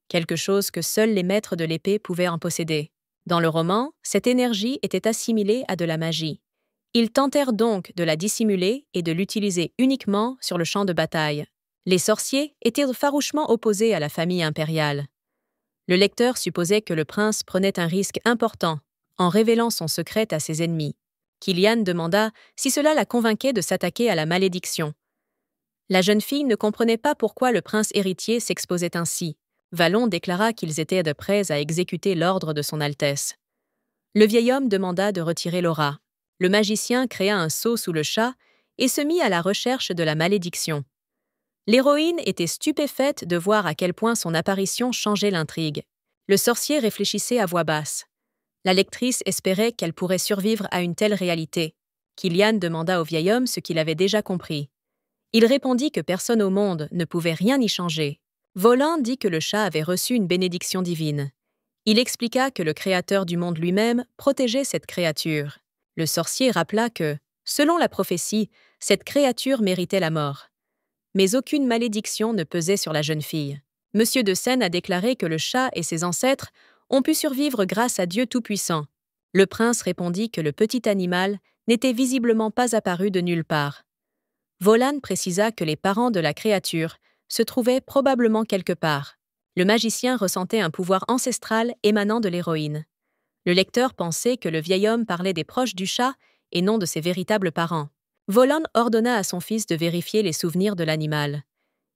quelque chose que seuls les maîtres de l'épée pouvaient en posséder. Dans le roman, cette énergie était assimilée à de la magie. Ils tentèrent donc de la dissimuler et de l'utiliser uniquement sur le champ de bataille. Les sorciers étaient farouchement opposés à la famille impériale. Le lecteur supposait que le prince prenait un risque important en révélant son secret à ses ennemis. Killian demanda si cela la convainquait de s'attaquer à la malédiction. La jeune fille ne comprenait pas pourquoi le prince héritier s'exposait ainsi. Valon déclara qu'ils étaient de prêts à exécuter l'ordre de son Altesse. Le vieil homme demanda de retirer l'aura. Le magicien créa un seau sous le chat et se mit à la recherche de la malédiction. L'héroïne était stupéfaite de voir à quel point son apparition changeait l'intrigue. Le sorcier réfléchissait à voix basse. La lectrice espérait qu'elle pourrait survivre à une telle réalité. Killian demanda au vieil homme ce qu'il avait déjà compris. Il répondit que personne au monde ne pouvait rien y changer. Volin dit que le chat avait reçu une bénédiction divine. Il expliqua que le créateur du monde lui-même protégeait cette créature. Le sorcier rappela que, selon la prophétie, cette créature méritait la mort. Mais aucune malédiction ne pesait sur la jeune fille. Monsieur de Seine a déclaré que le chat et ses ancêtres ont pu survivre grâce à Dieu Tout-Puissant. Le prince répondit que le petit animal n'était visiblement pas apparu de nulle part. Volan précisa que les parents de la créature se trouvaient probablement quelque part. Le magicien ressentait un pouvoir ancestral émanant de l'héroïne. Le lecteur pensait que le vieil homme parlait des proches du chat et non de ses véritables parents. Volan ordonna à son fils de vérifier les souvenirs de l'animal.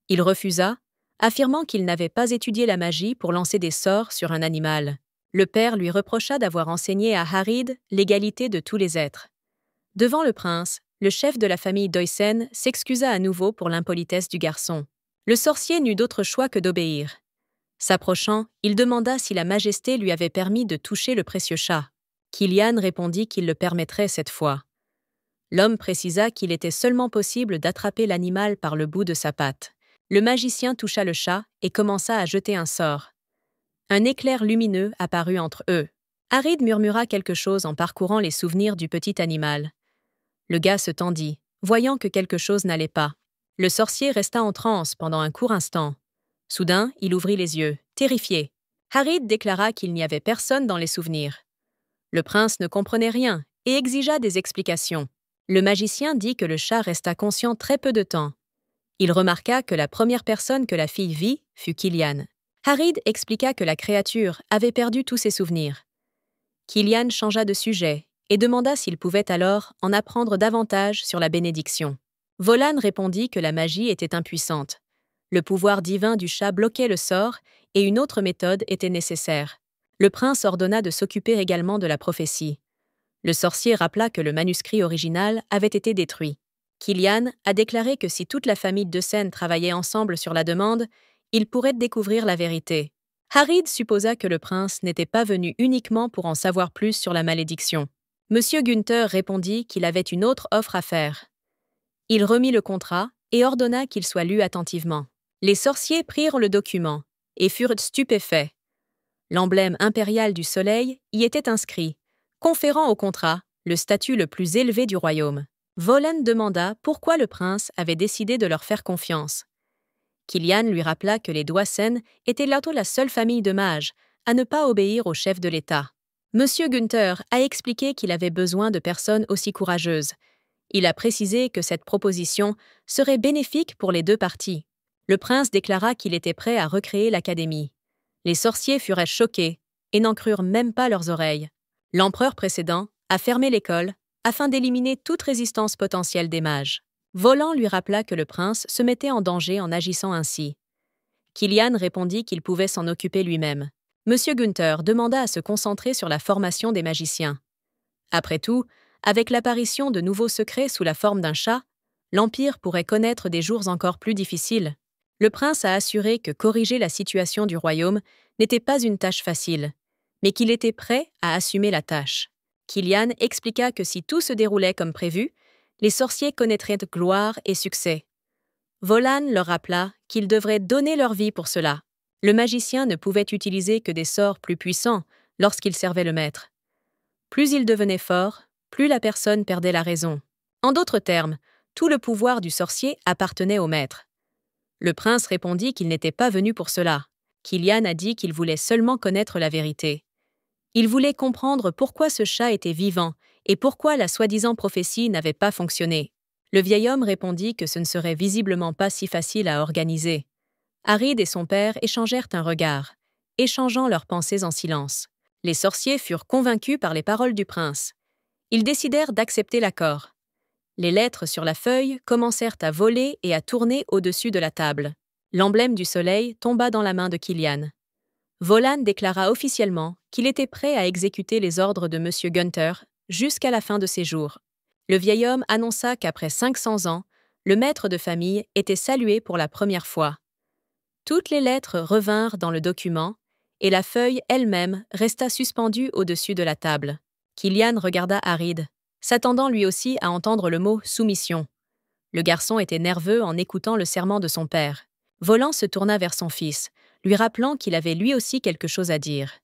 Il refusa, affirmant qu'il n'avait pas étudié la magie pour lancer des sorts sur un animal. Le père lui reprocha d'avoir enseigné à Harid l'égalité de tous les êtres. Devant le prince, le chef de la famille d'Oysen s'excusa à nouveau pour l'impolitesse du garçon. Le sorcier n'eut d'autre choix que d'obéir. S'approchant, il demanda si la majesté lui avait permis de toucher le précieux chat. Killian répondit qu'il le permettrait cette fois. L'homme précisa qu'il était seulement possible d'attraper l'animal par le bout de sa patte. Le magicien toucha le chat et commença à jeter un sort. Un éclair lumineux apparut entre eux. Harid murmura quelque chose en parcourant les souvenirs du petit animal. Le gars se tendit, voyant que quelque chose n'allait pas. Le sorcier resta en transe pendant un court instant. Soudain, il ouvrit les yeux, terrifié. Harid déclara qu'il n'y avait personne dans les souvenirs. Le prince ne comprenait rien et exigea des explications. Le magicien dit que le chat resta conscient très peu de temps. Il remarqua que la première personne que la fille vit fut Killian. Harid expliqua que la créature avait perdu tous ses souvenirs. Kilian changea de sujet et demanda s'il pouvait alors en apprendre davantage sur la bénédiction. Volan répondit que la magie était impuissante. Le pouvoir divin du chat bloquait le sort et une autre méthode était nécessaire. Le prince ordonna de s'occuper également de la prophétie. Le sorcier rappela que le manuscrit original avait été détruit. Kilian a déclaré que si toute la famille de Sen travaillait ensemble sur la demande, ils pourraient découvrir la vérité. Harid supposa que le prince n'était pas venu uniquement pour en savoir plus sur la malédiction. Monsieur Günther répondit qu'il avait une autre offre à faire. Il remit le contrat et ordonna qu'il soit lu attentivement. Les sorciers prirent le document et furent stupéfaits. L'emblème impérial du soleil y était inscrit, conférant au contrat le statut le plus élevé du royaume. Volan demanda pourquoi le prince avait décidé de leur faire confiance. Kilian lui rappela que les Dwassen étaient la seule famille de mages à ne pas obéir au chef de l'État. Monsieur Günther a expliqué qu'il avait besoin de personnes aussi courageuses. Il a précisé que cette proposition serait bénéfique pour les deux parties. Le prince déclara qu'il était prêt à recréer l'académie. Les sorciers furent choqués et n'en crurent même pas leurs oreilles. L'empereur précédent a fermé l'école afin d'éliminer toute résistance potentielle des mages. Volan lui rappela que le prince se mettait en danger en agissant ainsi. Kilian répondit qu'il pouvait s'en occuper lui-même. Monsieur Günther demanda à se concentrer sur la formation des magiciens. Après tout, avec l'apparition de nouveaux secrets sous la forme d'un chat, l'Empire pourrait connaître des jours encore plus difficiles. Le prince a assuré que corriger la situation du royaume n'était pas une tâche facile, mais qu'il était prêt à assumer la tâche. Kilian expliqua que si tout se déroulait comme prévu, les sorciers connaîtraient gloire et succès. Volan leur rappela qu'ils devraient donner leur vie pour cela. Le magicien ne pouvait utiliser que des sorts plus puissants lorsqu'il servait le maître. Plus il devenait fort, plus la personne perdait la raison. En d'autres termes, tout le pouvoir du sorcier appartenait au maître. Le prince répondit qu'il n'était pas venu pour cela. Kilian a dit qu'il voulait seulement connaître la vérité. Il voulait comprendre pourquoi ce chat était vivant et pourquoi la soi-disant prophétie n'avait pas fonctionné. Le vieil homme répondit que ce ne serait visiblement pas si facile à organiser. Harid et son père échangèrent un regard, échangeant leurs pensées en silence. Les sorciers furent convaincus par les paroles du prince. Ils décidèrent d'accepter l'accord. Les lettres sur la feuille commencèrent à voler et à tourner au-dessus de la table. L'emblème du soleil tomba dans la main de Kilian. Volan déclara officiellement qu'il était prêt à exécuter les ordres de Monsieur Günther jusqu'à la fin de ses jours. Le vieil homme annonça qu'après 500 ans, le maître de famille était salué pour la première fois. Toutes les lettres revinrent dans le document et la feuille elle-même resta suspendue au-dessus de la table. Kilian regarda Harid, s'attendant lui aussi à entendre le mot « soumission ». Le garçon était nerveux en écoutant le serment de son père. Volan se tourna vers son fils, lui rappelant qu'il avait lui aussi quelque chose à dire.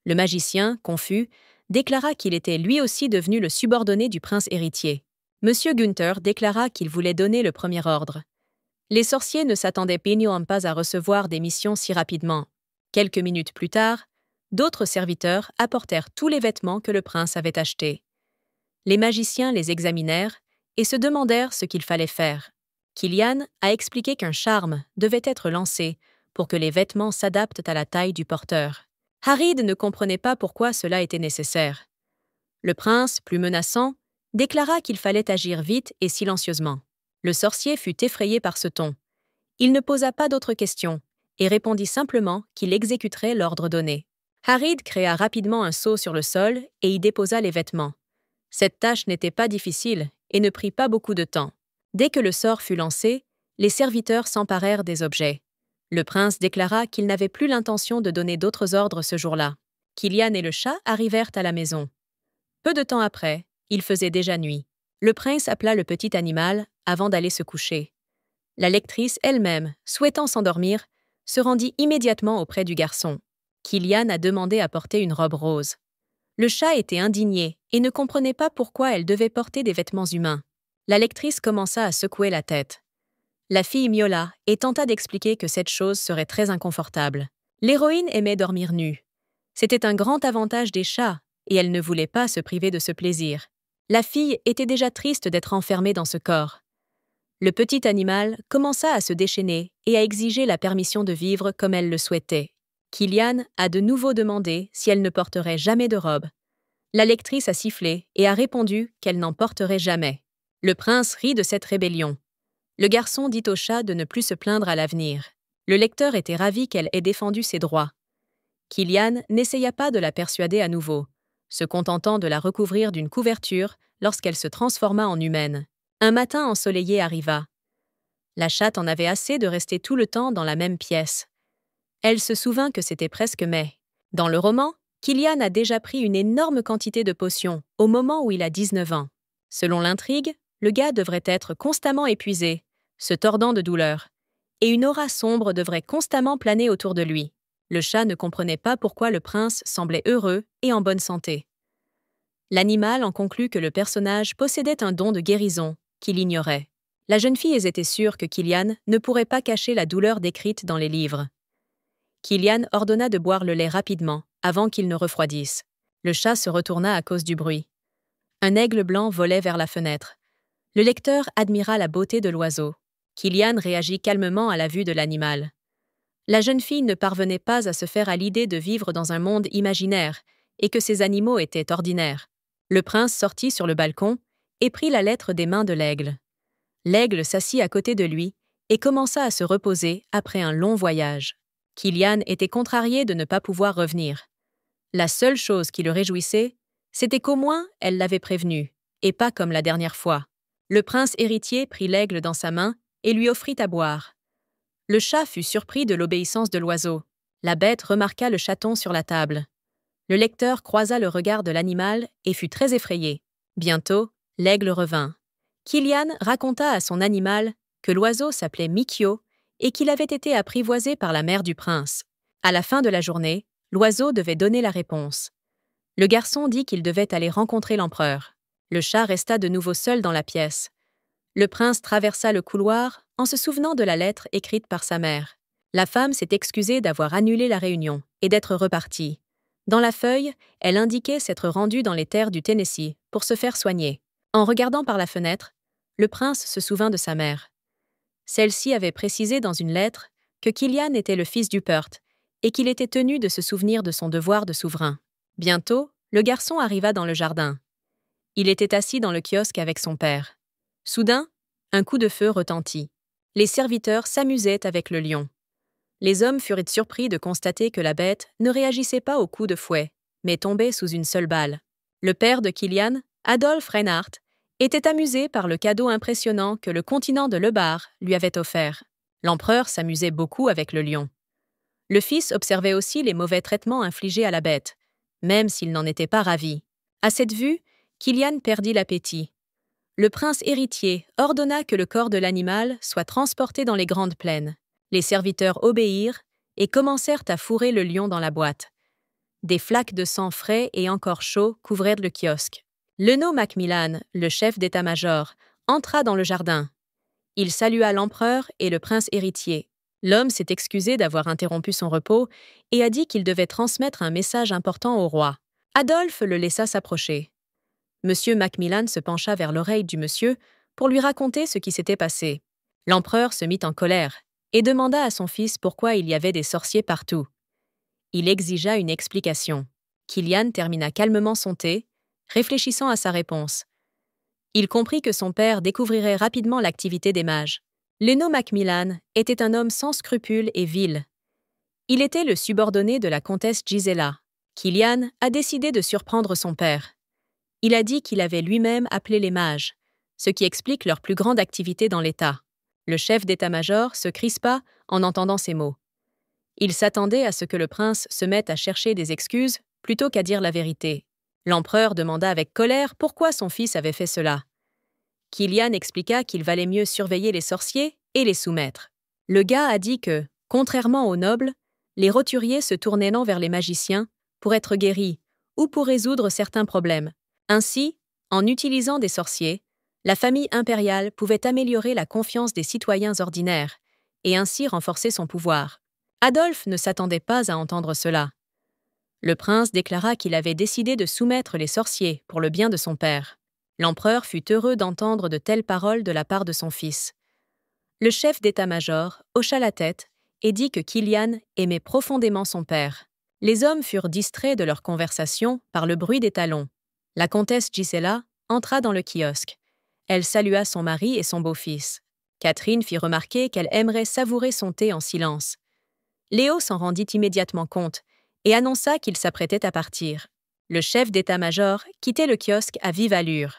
Le magicien, confus, déclara qu'il était lui aussi devenu le subordonné du prince héritier. Monsieur Günther déclara qu'il voulait donner le premier ordre. Les sorciers ne s'attendaient pas à recevoir des missions si rapidement. Quelques minutes plus tard, d'autres serviteurs apportèrent tous les vêtements que le prince avait achetés. Les magiciens les examinèrent et se demandèrent ce qu'il fallait faire. Kilian a expliqué qu'un charme devait être lancé pour que les vêtements s'adaptent à la taille du porteur. Harid ne comprenait pas pourquoi cela était nécessaire. Le prince, plus menaçant, déclara qu'il fallait agir vite et silencieusement. Le sorcier fut effrayé par ce ton. Il ne posa pas d'autres questions et répondit simplement qu'il exécuterait l'ordre donné. Harid créa rapidement un seau sur le sol et y déposa les vêtements. Cette tâche n'était pas difficile et ne prit pas beaucoup de temps. Dès que le sort fut lancé, les serviteurs s'emparèrent des objets. Le prince déclara qu'il n'avait plus l'intention de donner d'autres ordres ce jour-là. Kilian et le chat arrivèrent à la maison. Peu de temps après, il faisait déjà nuit. Le prince appela le petit animal avant d'aller se coucher. La lectrice elle-même, souhaitant s'endormir, se rendit immédiatement auprès du garçon. Kilian a demandé à porter une robe rose. Le chat était indigné et ne comprenait pas pourquoi elle devait porter des vêtements humains. La lectrice commença à secouer la tête. La fille miaula et tenta d'expliquer que cette chose serait très inconfortable. L'héroïne aimait dormir nue. C'était un grand avantage des chats et elle ne voulait pas se priver de ce plaisir. La fille était déjà triste d'être enfermée dans ce corps. Le petit animal commença à se déchaîner et à exiger la permission de vivre comme elle le souhaitait. Kilian a de nouveau demandé si elle ne porterait jamais de robe. La lectrice a sifflé et a répondu qu'elle n'en porterait jamais. Le prince rit de cette rébellion. Le garçon dit au chat de ne plus se plaindre à l'avenir. Le lecteur était ravi qu'elle ait défendu ses droits. Kilian n'essaya pas de la persuader à nouveau, se contentant de la recouvrir d'une couverture lorsqu'elle se transforma en humaine. Un matin ensoleillé arriva. La chatte en avait assez de rester tout le temps dans la même pièce. Elle se souvint que c'était presque mai. Dans le roman, Kilian a déjà pris une énorme quantité de potions au moment où il a 19 ans. Selon l'intrigue, le gars devrait être constamment épuisé, se tordant de douleur, et une aura sombre devrait constamment planer autour de lui. Le chat ne comprenait pas pourquoi le prince semblait heureux et en bonne santé. L'animal en conclut que le personnage possédait un don de guérison qu'il ignorait. La jeune fille était sûre que Kilian ne pourrait pas cacher la douleur décrite dans les livres. Kilian ordonna de boire le lait rapidement, avant qu'il ne refroidisse. Le chat se retourna à cause du bruit. Un aigle blanc volait vers la fenêtre. Le lecteur admira la beauté de l'oiseau. Kilian réagit calmement à la vue de l'animal. La jeune fille ne parvenait pas à se faire à l'idée de vivre dans un monde imaginaire et que ces animaux étaient ordinaires. Le prince sortit sur le balcon et prit la lettre des mains de l'aigle. L'aigle s'assit à côté de lui et commença à se reposer après un long voyage. Kilian était contrarié de ne pas pouvoir revenir. La seule chose qui le réjouissait, c'était qu'au moins elle l'avait prévenu, et pas comme la dernière fois. Le prince héritier prit l'aigle dans sa main et lui offrit à boire. Le chat fut surpris de l'obéissance de l'oiseau. La bête remarqua le chaton sur la table. Le lecteur croisa le regard de l'animal et fut très effrayé. Bientôt, l'aigle revint. Kilian raconta à son animal que l'oiseau s'appelait Mikio et qu'il avait été apprivoisé par la mère du prince. À la fin de la journée, l'oiseau devait donner la réponse. Le garçon dit qu'il devait aller rencontrer l'empereur. Le chat resta de nouveau seul dans la pièce. Le prince traversa le couloir en se souvenant de la lettre écrite par sa mère. La femme s'est excusée d'avoir annulé la réunion et d'être repartie. Dans la feuille, elle indiquait s'être rendue dans les terres du Tennessee pour se faire soigner. En regardant par la fenêtre, le prince se souvint de sa mère. Celle-ci avait précisé dans une lettre que Kilian était le fils d'Upert et qu'il était tenu de se souvenir de son devoir de souverain. Bientôt, le garçon arriva dans le jardin. Il était assis dans le kiosque avec son père. Soudain, un coup de feu retentit. Les serviteurs s'amusaient avec le lion. Les hommes furent surpris de constater que la bête ne réagissait pas au coup de fouet, mais tombait sous une seule balle. Le père de Kilian, Adolf Reinhardt, était amusé par le cadeau impressionnant que le continent de Lebar lui avait offert. L'empereur s'amusait beaucoup avec le lion. Le fils observait aussi les mauvais traitements infligés à la bête, même s'il n'en était pas ravi. À cette vue, Kilian perdit l'appétit. Le prince héritier ordonna que le corps de l'animal soit transporté dans les grandes plaines. Les serviteurs obéirent et commencèrent à fourrer le lion dans la boîte. Des flaques de sang frais et encore chaud couvrirent le kiosque. Leno Macmillan, le chef d'état-major, entra dans le jardin. Il salua l'empereur et le prince héritier. L'homme s'est excusé d'avoir interrompu son repos et a dit qu'il devait transmettre un message important au roi. Adolphe le laissa s'approcher. Monsieur Macmillan se pencha vers l'oreille du monsieur pour lui raconter ce qui s'était passé. L'empereur se mit en colère et demanda à son fils pourquoi il y avait des sorciers partout. Il exigea une explication. Kilian termina calmement son thé, réfléchissant à sa réponse. Il comprit que son père découvrirait rapidement l'activité des mages. Leno Macmillan était un homme sans scrupules et vil. Il était le subordonné de la comtesse Gisela. Kilian a décidé de surprendre son père. Il a dit qu'il avait lui-même appelé les mages, ce qui explique leur plus grande activité dans l'État. Le chef d'état-major se crispa en entendant ces mots. Il s'attendait à ce que le prince se mette à chercher des excuses plutôt qu'à dire la vérité. L'empereur demanda avec colère pourquoi son fils avait fait cela. Kilian expliqua qu'il valait mieux surveiller les sorciers et les soumettre. Le gars a dit que, contrairement aux nobles, les roturiers se tournaient non vers les magiciens pour être guéris ou pour résoudre certains problèmes. Ainsi, en utilisant des sorciers, la famille impériale pouvait améliorer la confiance des citoyens ordinaires et ainsi renforcer son pouvoir. Adolphe ne s'attendait pas à entendre cela. Le prince déclara qu'il avait décidé de soumettre les sorciers pour le bien de son père. L'empereur fut heureux d'entendre de telles paroles de la part de son fils. Le chef d'état-major hocha la tête et dit que Kilian aimait profondément son père. Les hommes furent distraits de leur conversation par le bruit des talons. La comtesse Gisela entra dans le kiosque. Elle salua son mari et son beau-fils. Catherine fit remarquer qu'elle aimerait savourer son thé en silence. Léo s'en rendit immédiatement compte et annonça qu'il s'apprêtait à partir. Le chef d'état-major quittait le kiosque à vive allure.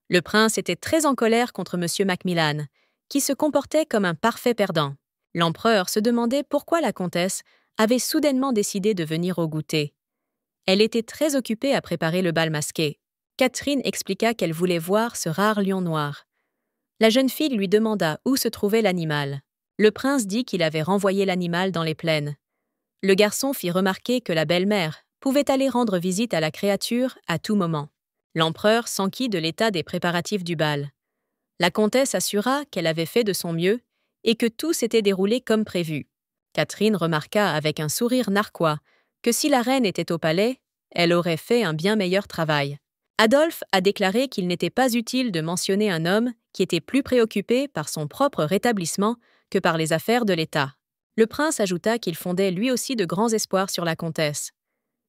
Le prince était très en colère contre M. Macmillan, qui se comportait comme un parfait perdant. L'empereur se demandait pourquoi la comtesse avait soudainement décidé de venir au goûter. Elle était très occupée à préparer le bal masqué. Catherine expliqua qu'elle voulait voir ce rare lion noir. La jeune fille lui demanda où se trouvait l'animal. Le prince dit qu'il avait renvoyé l'animal dans les plaines. Le garçon fit remarquer que la belle-mère pouvait aller rendre visite à la créature à tout moment. L'empereur s'enquit de l'état des préparatifs du bal. La comtesse assura qu'elle avait fait de son mieux et que tout s'était déroulé comme prévu. Catherine remarqua avec un sourire narquois que si la reine était au palais, elle aurait fait un bien meilleur travail. Adolphe a déclaré qu'il n'était pas utile de mentionner un homme qui était plus préoccupé par son propre rétablissement que par les affaires de l'État. Le prince ajouta qu'il fondait lui aussi de grands espoirs sur la comtesse.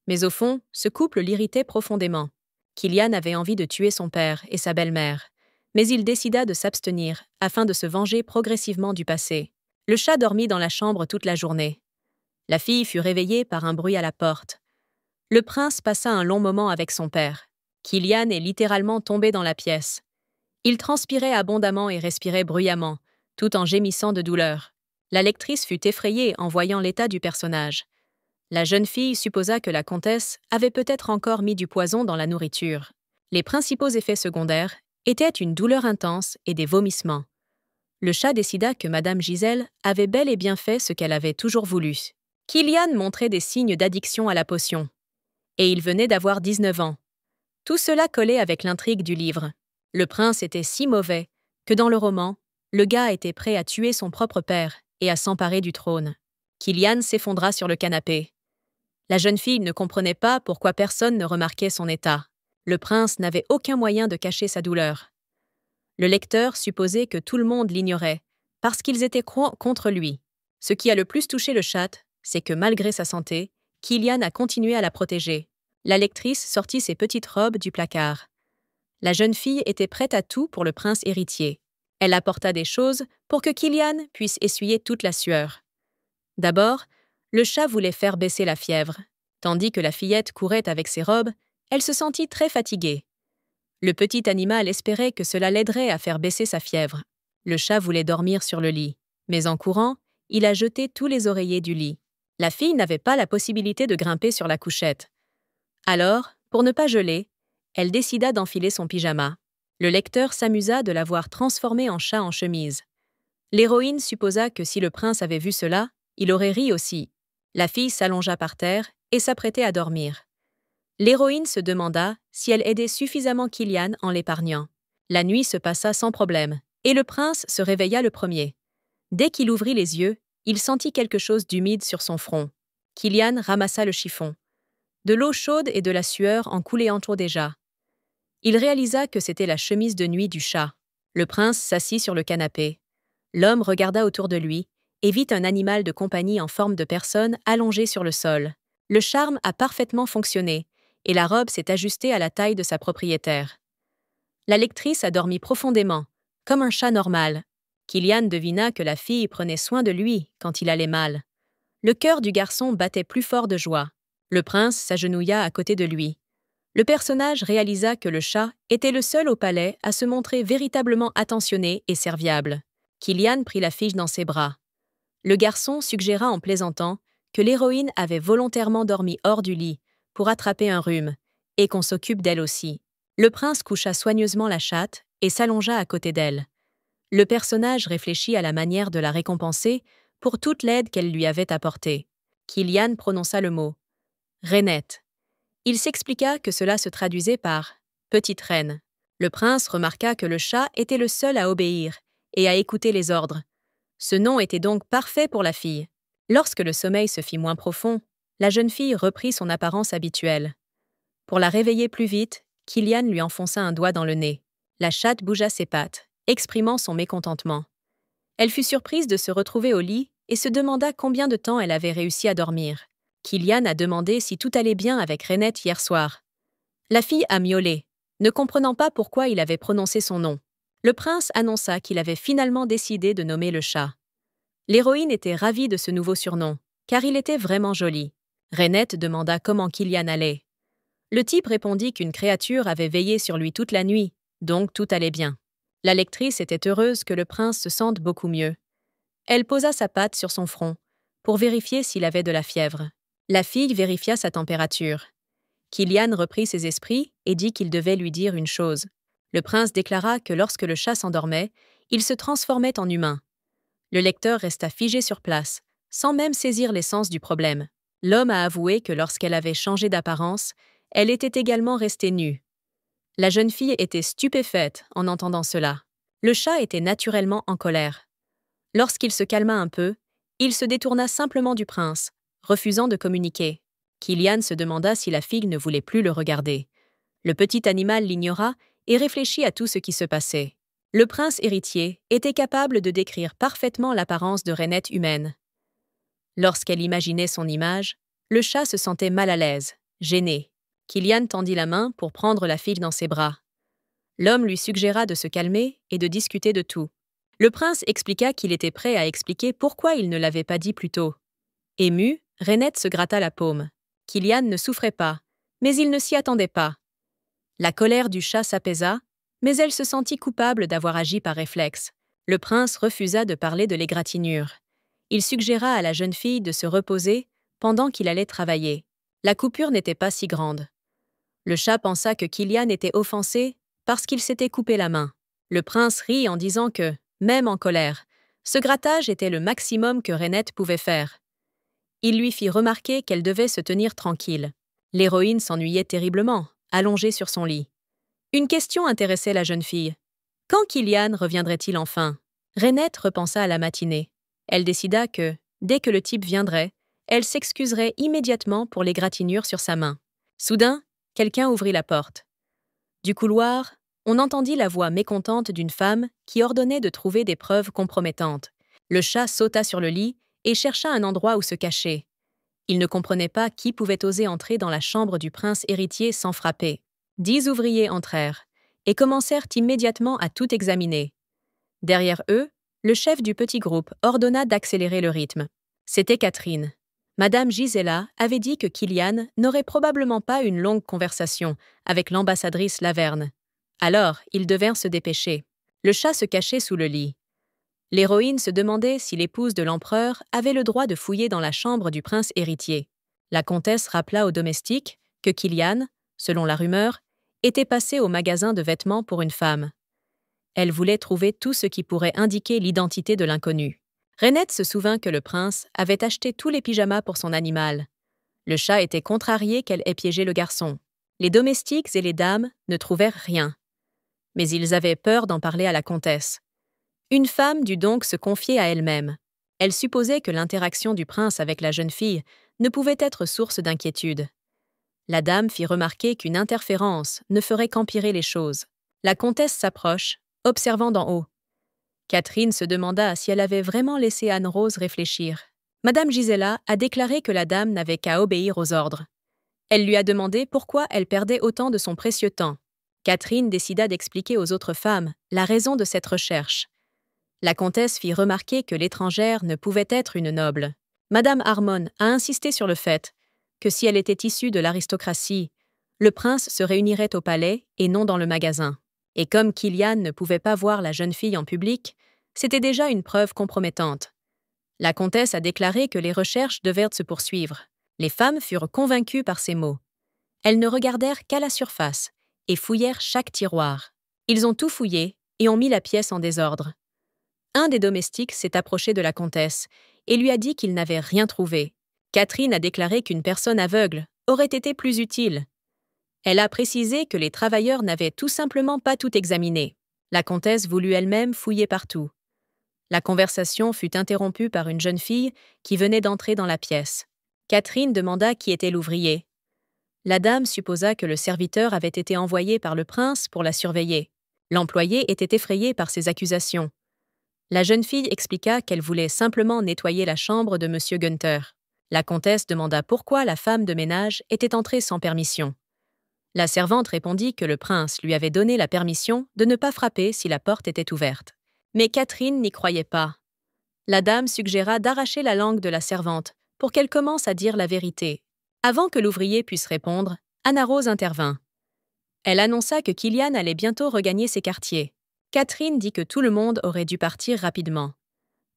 Mais au fond, ce couple l'irritait profondément. Kilian avait envie de tuer son père et sa belle-mère, mais il décida de s'abstenir afin de se venger progressivement du passé. Le chat dormit dans la chambre toute la journée. La fille fut réveillée par un bruit à la porte. Le prince passa un long moment avec son père. Kilian est littéralement tombé dans la pièce. Il transpirait abondamment et respirait bruyamment, tout en gémissant de douleur. La lectrice fut effrayée en voyant l'état du personnage. La jeune fille supposa que la comtesse avait peut-être encore mis du poison dans la nourriture. Les principaux effets secondaires étaient une douleur intense et des vomissements. Le chat décida que Madame Gisèle avait bel et bien fait ce qu'elle avait toujours voulu. Kilian montrait des signes d'addiction à la potion. Et il venait d'avoir 19 ans. Tout cela collait avec l'intrigue du livre. Le prince était si mauvais que dans le roman, le gars était prêt à tuer son propre père et à s'emparer du trône. Kilian s'effondra sur le canapé. La jeune fille ne comprenait pas pourquoi personne ne remarquait son état. Le prince n'avait aucun moyen de cacher sa douleur. Le lecteur supposait que tout le monde l'ignorait, parce qu'ils étaient contre lui. Ce qui a le plus touché le chat, c'est que malgré sa santé, Kilian a continué à la protéger. La lectrice sortit ses petites robes du placard. La jeune fille était prête à tout pour le prince héritier. Elle apporta des choses pour que Kilian puisse essuyer toute la sueur. D'abord, le chat voulait faire baisser la fièvre. Tandis que la fillette courait avec ses robes, elle se sentit très fatiguée. Le petit animal espérait que cela l'aiderait à faire baisser sa fièvre. Le chat voulait dormir sur le lit, mais en courant, il a jeté tous les oreillers du lit. La fille n'avait pas la possibilité de grimper sur la couchette. Alors, pour ne pas geler, elle décida d'enfiler son pyjama. Le lecteur s'amusa de la voir transformée en chat en chemise. L'héroïne supposa que si le prince avait vu cela, il aurait ri aussi. La fille s'allongea par terre et s'apprêtait à dormir. L'héroïne se demanda si elle aidait suffisamment Kilian en l'épargnant. La nuit se passa sans problème, et le prince se réveilla le premier. Dès qu'il ouvrit les yeux, il sentit quelque chose d'humide sur son front. Kilian ramassa le chiffon. De l'eau chaude et de la sueur en coulaient autour déjà. Il réalisa que c'était la chemise de nuit du chat. Le prince s'assit sur le canapé. L'homme regarda autour de lui et vit un animal de compagnie en forme de personne allongé sur le sol. Le charme a parfaitement fonctionné, et la robe s'est ajustée à la taille de sa propriétaire. La lectrice a dormi profondément, comme un chat normal. Kilian devina que la fille prenait soin de lui quand il allait mal. Le cœur du garçon battait plus fort de joie. Le prince s'agenouilla à côté de lui. Le personnage réalisa que le chat était le seul au palais à se montrer véritablement attentionné et serviable. Kilian prit la fille dans ses bras. Le garçon suggéra en plaisantant que l'héroïne avait volontairement dormi hors du lit pour attraper un rhume, et qu'on s'occupe d'elle aussi. Le prince coucha soigneusement la chatte et s'allongea à côté d'elle. Le personnage réfléchit à la manière de la récompenser pour toute l'aide qu'elle lui avait apportée. Kilian prononça le mot « Rainette ». Il s'expliqua que cela se traduisait par « petite reine ». Le prince remarqua que le chat était le seul à obéir et à écouter les ordres. Ce nom était donc parfait pour la fille. Lorsque le sommeil se fit moins profond, la jeune fille reprit son apparence habituelle. Pour la réveiller plus vite, Kilian lui enfonça un doigt dans le nez. La chatte bougea ses pattes, exprimant son mécontentement. Elle fut surprise de se retrouver au lit et se demanda combien de temps elle avait réussi à dormir. Kilian a demandé si tout allait bien avec Reinette hier soir. La fille a miaulé, ne comprenant pas pourquoi il avait prononcé son nom. Le prince annonça qu'il avait finalement décidé de nommer le chat. L'héroïne était ravie de ce nouveau surnom, car il était vraiment joli. Reinette demanda comment Kilian allait. Le type répondit qu'une créature avait veillé sur lui toute la nuit, donc tout allait bien. La lectrice était heureuse que le prince se sente beaucoup mieux. Elle posa sa patte sur son front, pour vérifier s'il avait de la fièvre. La fille vérifia sa température. Kilian reprit ses esprits et dit qu'il devait lui dire une chose. Le prince déclara que lorsque le chat s'endormait, il se transformait en humain. Le lecteur resta figé sur place, sans même saisir l'essence du problème. L'homme a avoué que lorsqu'elle avait changé d'apparence, elle était également restée nue. La jeune fille était stupéfaite en entendant cela. Le chat était naturellement en colère. Lorsqu'il se calma un peu, il se détourna simplement du prince, refusant de communiquer. Kilian se demanda si la fille ne voulait plus le regarder. Le petit animal l'ignora et réfléchit à tout ce qui se passait. Le prince héritier était capable de décrire parfaitement l'apparence de Reinette humaine. Lorsqu'elle imaginait son image, le chat se sentait mal à l'aise, gêné. Kilian tendit la main pour prendre la fille dans ses bras. L'homme lui suggéra de se calmer et de discuter de tout. Le prince expliqua qu'il était prêt à expliquer pourquoi il ne l'avait pas dit plus tôt. Ému, Reinette se gratta la paume. Kilian ne souffrait pas, mais il ne s'y attendait pas. La colère du chat s'apaisa, mais elle se sentit coupable d'avoir agi par réflexe. Le prince refusa de parler de l'égratignure. Il suggéra à la jeune fille de se reposer pendant qu'il allait travailler. La coupure n'était pas si grande. Le chat pensa que Kilian était offensé parce qu'il s'était coupé la main. Le prince rit en disant que, même en colère, ce grattage était le maximum que Reinette pouvait faire. Il lui fit remarquer qu'elle devait se tenir tranquille. L'héroïne s'ennuyait terriblement, allongée sur son lit. Une question intéressait la jeune fille. Quand Kilian reviendrait-il enfin? Reinette repensa à la matinée. Elle décida que, dès que le type viendrait, elle s'excuserait immédiatement pour l'égratignure sur sa main. Soudain, quelqu'un ouvrit la porte. Du couloir, on entendit la voix mécontente d'une femme qui ordonnait de trouver des preuves compromettantes. Le chat sauta sur le lit et chercha un endroit où se cacher. Il ne comprenait pas qui pouvait oser entrer dans la chambre du prince héritier sans frapper. 10 ouvriers entrèrent et commencèrent immédiatement à tout examiner. Derrière eux, le chef du petit groupe ordonna d'accélérer le rythme. C'était Catherine. Madame Gisela avait dit que Kilian n'aurait probablement pas une longue conversation avec l'ambassadrice Laverne. Alors, ils devinrent se dépêcher. Le chat se cachait sous le lit. L'héroïne se demandait si l'épouse de l'empereur avait le droit de fouiller dans la chambre du prince héritier. La comtesse rappela aux domestiques que Kilian, selon la rumeur, était passé au magasin de vêtements pour une femme. Elle voulait trouver tout ce qui pourrait indiquer l'identité de l'inconnu. Reinette se souvint que le prince avait acheté tous les pyjamas pour son animal. Le chat était contrarié qu'elle ait piégé le garçon. Les domestiques et les dames ne trouvèrent rien. Mais ils avaient peur d'en parler à la comtesse. Une femme dut donc se confier à elle-même. Elle supposait que l'interaction du prince avec la jeune fille ne pouvait être source d'inquiétude. La dame fit remarquer qu'une interférence ne ferait qu'empirer les choses. La comtesse s'approche, observant d'en haut. Catherine se demanda si elle avait vraiment laissé Anne-Rose réfléchir. Madame Gisela a déclaré que la dame n'avait qu'à obéir aux ordres. Elle lui a demandé pourquoi elle perdait autant de son précieux temps. Catherine décida d'expliquer aux autres femmes la raison de cette recherche. La comtesse fit remarquer que l'étrangère ne pouvait être une noble. Madame Harmon a insisté sur le fait que si elle était issue de l'aristocratie, le prince se réunirait au palais et non dans le magasin. Et comme Kilian ne pouvait pas voir la jeune fille en public, c'était déjà une preuve compromettante. La comtesse a déclaré que les recherches devaient se poursuivre. Les femmes furent convaincues par ces mots. Elles ne regardèrent qu'à la surface et fouillèrent chaque tiroir. Ils ont tout fouillé et ont mis la pièce en désordre. Un des domestiques s'est approché de la comtesse et lui a dit qu'il n'avait rien trouvé. Catherine a déclaré qu'une personne aveugle aurait été plus utile. Elle a précisé que les travailleurs n'avaient tout simplement pas tout examiné. La comtesse voulut elle-même fouiller partout. La conversation fut interrompue par une jeune fille qui venait d'entrer dans la pièce. Catherine demanda qui était l'ouvrier. La dame supposa que le serviteur avait été envoyé par le prince pour la surveiller. L'employé était effrayé par ces accusations. La jeune fille expliqua qu'elle voulait simplement nettoyer la chambre de M. Gunther. La comtesse demanda pourquoi la femme de ménage était entrée sans permission. La servante répondit que le prince lui avait donné la permission de ne pas frapper si la porte était ouverte. Mais Catherine n'y croyait pas. La dame suggéra d'arracher la langue de la servante pour qu'elle commence à dire la vérité. Avant que l'ouvrier puisse répondre, Anna Rose intervint. Elle annonça que Kilian allait bientôt regagner ses quartiers. Catherine dit que tout le monde aurait dû partir rapidement.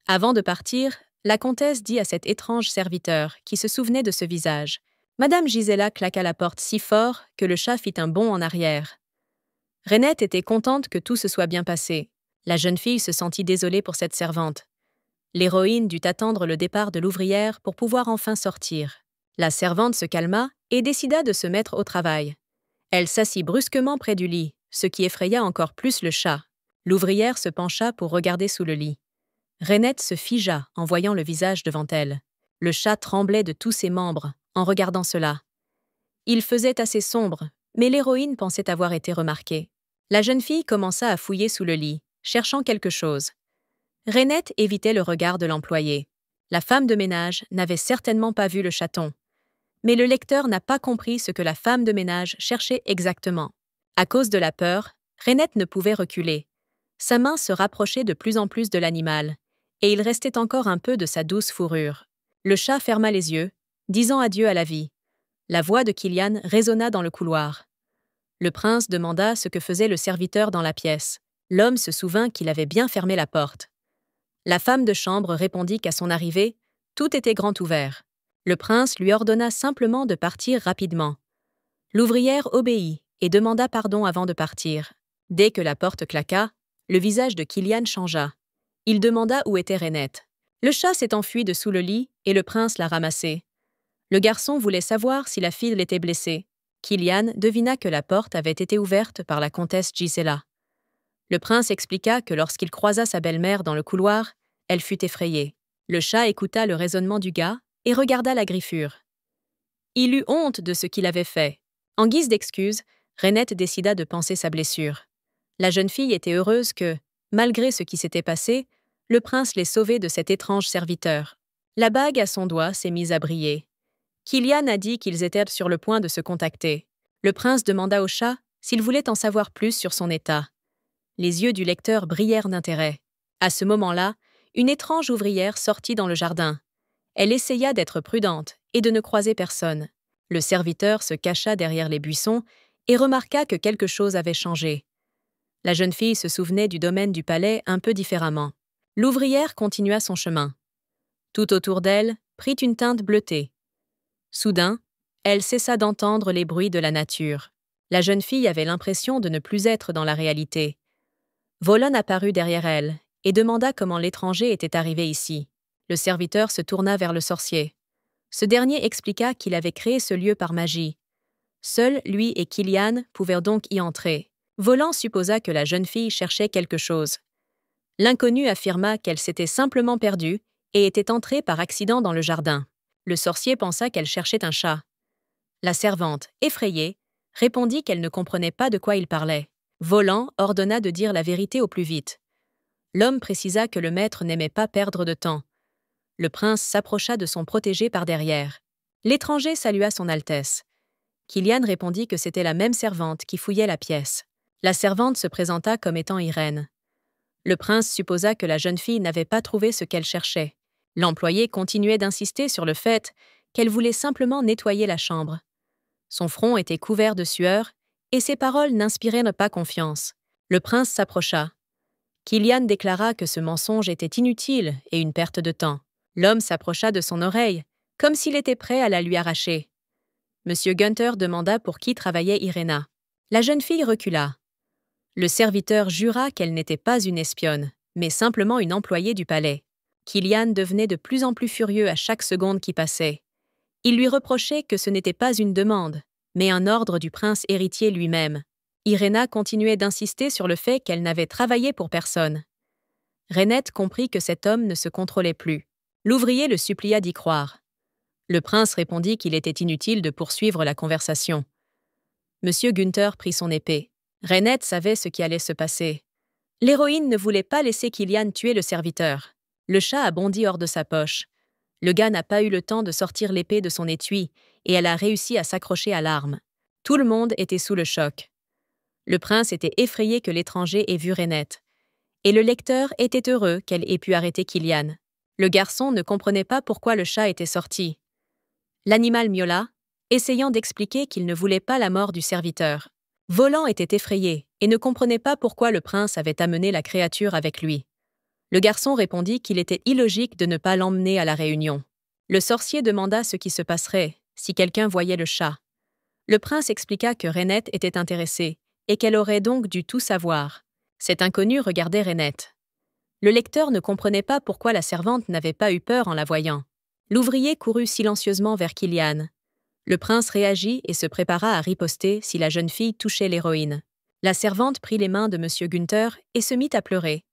Avant de partir, la comtesse dit à cet étrange serviteur, qui se souvenait de ce visage. Madame Gisela claqua la porte si fort que le chat fit un bond en arrière. Reinette était contente que tout se soit bien passé. La jeune fille se sentit désolée pour cette servante. L'héroïne dut attendre le départ de l'ouvrière pour pouvoir enfin sortir. La servante se calma et décida de se mettre au travail. Elle s'assit brusquement près du lit, ce qui effraya encore plus le chat. L'ouvrière se pencha pour regarder sous le lit. Reinette se figea en voyant le visage devant elle. Le chat tremblait de tous ses membres en regardant cela. Il faisait assez sombre, mais l'héroïne pensait avoir été remarquée. La jeune fille commença à fouiller sous le lit, cherchant quelque chose. Reinette évitait le regard de l'employé. La femme de ménage n'avait certainement pas vu le chaton. Mais le lecteur n'a pas compris ce que la femme de ménage cherchait exactement. À cause de la peur, Reinette ne pouvait reculer. Sa main se rapprochait de plus en plus de l'animal, et il restait encore un peu de sa douce fourrure. Le chat ferma les yeux, disant adieu à la vie. La voix de Kilian résonna dans le couloir. Le prince demanda ce que faisait le serviteur dans la pièce. L'homme se souvint qu'il avait bien fermé la porte. La femme de chambre répondit qu'à son arrivée, tout était grand ouvert. Le prince lui ordonna simplement de partir rapidement. L'ouvrière obéit et demanda pardon avant de partir. Dès que la porte claqua, le visage de Kilian changea. Il demanda où était Reinette. Le chat s'est enfui de sous le lit et le prince l'a ramassé. Le garçon voulait savoir si la fille l'était blessée. Kilian devina que la porte avait été ouverte par la comtesse Gisela. Le prince expliqua que lorsqu'il croisa sa belle-mère dans le couloir, elle fut effrayée. Le chat écouta le raisonnement du gars et regarda la griffure. Il eut honte de ce qu'il avait fait. En guise d'excuse, Reinette décida de panser sa blessure. La jeune fille était heureuse que, malgré ce qui s'était passé, le prince l'ait sauvée de cet étrange serviteur. La bague à son doigt s'est mise à briller. Kilian a dit qu'ils étaient sur le point de se contacter. Le prince demanda au chat s'il voulait en savoir plus sur son état. Les yeux du lecteur brillèrent d'intérêt. À ce moment-là, une étrange ouvrière sortit dans le jardin. Elle essaya d'être prudente et de ne croiser personne. Le serviteur se cacha derrière les buissons et remarqua que quelque chose avait changé. La jeune fille se souvenait du domaine du palais un peu différemment. L'ouvrière continua son chemin. Tout autour d'elle prit une teinte bleutée. Soudain, elle cessa d'entendre les bruits de la nature. La jeune fille avait l'impression de ne plus être dans la réalité. Volon apparut derrière elle et demanda comment l'étranger était arrivé ici. Le serviteur se tourna vers le sorcier. Ce dernier expliqua qu'il avait créé ce lieu par magie. Seuls lui et Kilian pouvaient donc y entrer. Volon supposa que la jeune fille cherchait quelque chose. L'inconnu affirma qu'elle s'était simplement perdue et était entrée par accident dans le jardin. Le sorcier pensa qu'elle cherchait un chat. La servante, effrayée, répondit qu'elle ne comprenait pas de quoi il parlait. Volon ordonna de dire la vérité au plus vite. L'homme précisa que le maître n'aimait pas perdre de temps. Le prince s'approcha de son protégé par derrière. L'étranger salua son Altesse. Kilian répondit que c'était la même servante qui fouillait la pièce. La servante se présenta comme étant Irène. Le prince supposa que la jeune fille n'avait pas trouvé ce qu'elle cherchait. L'employé continuait d'insister sur le fait qu'elle voulait simplement nettoyer la chambre. Son front était couvert de sueur et ses paroles n'inspiraient pas confiance. Le prince s'approcha. Kilian déclara que ce mensonge était inutile et une perte de temps. L'homme s'approcha de son oreille, comme s'il était prêt à la lui arracher. Monsieur Gunther demanda pour qui travaillait Irena. La jeune fille recula. Le serviteur jura qu'elle n'était pas une espionne, mais simplement une employée du palais. Kilian devenait de plus en plus furieux à chaque seconde qui passait. Il lui reprochait que ce n'était pas une demande, mais un ordre du prince héritier lui-même. Irena continuait d'insister sur le fait qu'elle n'avait travaillé pour personne. Reinette comprit que cet homme ne se contrôlait plus. L'ouvrier le supplia d'y croire. Le prince répondit qu'il était inutile de poursuivre la conversation. Monsieur Gunther prit son épée. Reinette savait ce qui allait se passer. L'héroïne ne voulait pas laisser Killian tuer le serviteur. Le chat a bondi hors de sa poche. Le gars n'a pas eu le temps de sortir l'épée de son étui et elle a réussi à s'accrocher à l'arme. Tout le monde était sous le choc. Le prince était effrayé que l'étranger ait vu Reinette. Et le lecteur était heureux qu'elle ait pu arrêter Killian. Le garçon ne comprenait pas pourquoi le chat était sorti. L'animal miaula, essayant d'expliquer qu'il ne voulait pas la mort du serviteur. Volant était effrayé et ne comprenait pas pourquoi le prince avait amené la créature avec lui. Le garçon répondit qu'il était illogique de ne pas l'emmener à la réunion. Le sorcier demanda ce qui se passerait si quelqu'un voyait le chat. Le prince expliqua que Reinette était intéressée et qu'elle aurait donc dû tout savoir. Cet inconnu regardait Reinette. Le lecteur ne comprenait pas pourquoi la servante n'avait pas eu peur en la voyant. L'ouvrier courut silencieusement vers Killian. Le prince réagit et se prépara à riposter si la jeune fille touchait l'héroïne. La servante prit les mains de M. Günther et se mit à pleurer.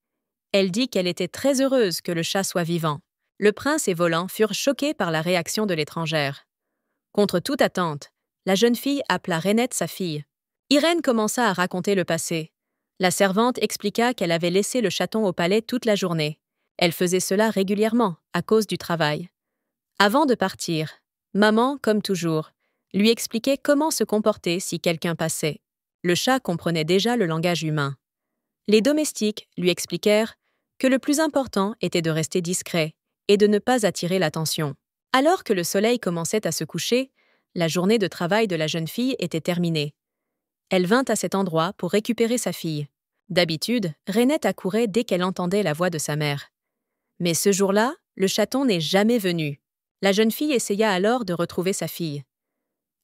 Elle dit qu'elle était très heureuse que le chat soit vivant. Le prince et Volant furent choqués par la réaction de l'étrangère. Contre toute attente, la jeune fille appela Reinette sa fille. Irène commença à raconter le passé. La servante expliqua qu'elle avait laissé le chaton au palais toute la journée. Elle faisait cela régulièrement, à cause du travail. Avant de partir, maman, comme toujours, lui expliquait comment se comporter si quelqu'un passait. Le chat comprenait déjà le langage humain. Les domestiques lui expliquèrent que le plus important était de rester discret et de ne pas attirer l'attention. Alors que le soleil commençait à se coucher, la journée de travail de la jeune fille était terminée. Elle vint à cet endroit pour récupérer sa fille. D'habitude, Reinette accourait dès qu'elle entendait la voix de sa mère. Mais ce jour-là, le chaton n'est jamais venu. La jeune fille essaya alors de retrouver sa fille.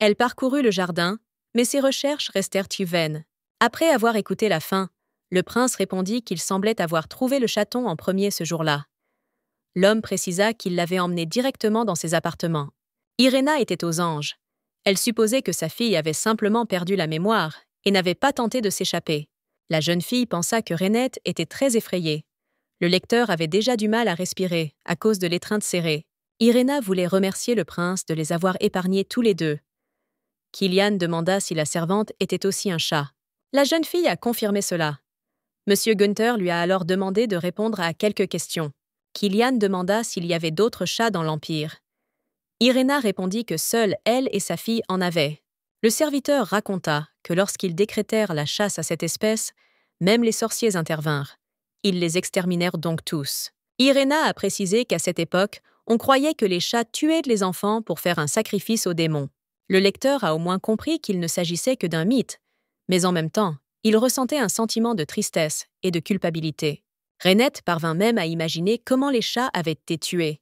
Elle parcourut le jardin, mais ses recherches restèrent vaines. Après avoir écouté la fin, le prince répondit qu'il semblait avoir trouvé le chaton en premier ce jour-là. L'homme précisa qu'il l'avait emmené directement dans ses appartements. Iréna était aux anges. Elle supposait que sa fille avait simplement perdu la mémoire et n'avait pas tenté de s'échapper. La jeune fille pensa que Reinette était très effrayée. Le lecteur avait déjà du mal à respirer à cause de l'étreinte serrée. Iréna voulait remercier le prince de les avoir épargnés tous les deux. Killian demanda si la servante était aussi un chat. La jeune fille a confirmé cela. Monsieur Günther lui a alors demandé de répondre à quelques questions. Killian demanda s'il y avait d'autres chats dans l'Empire. Iréna répondit que seule elle et sa fille en avaient. Le serviteur raconta que lorsqu'ils décrétèrent la chasse à cette espèce, même les sorciers intervinrent. Ils les exterminèrent donc tous. Iréna a précisé qu'à cette époque, on croyait que les chats tuaient les enfants pour faire un sacrifice aux démons. Le lecteur a au moins compris qu'il ne s'agissait que d'un mythe, mais en même temps, il ressentait un sentiment de tristesse et de culpabilité. Reinette parvint même à imaginer comment les chats avaient été tués.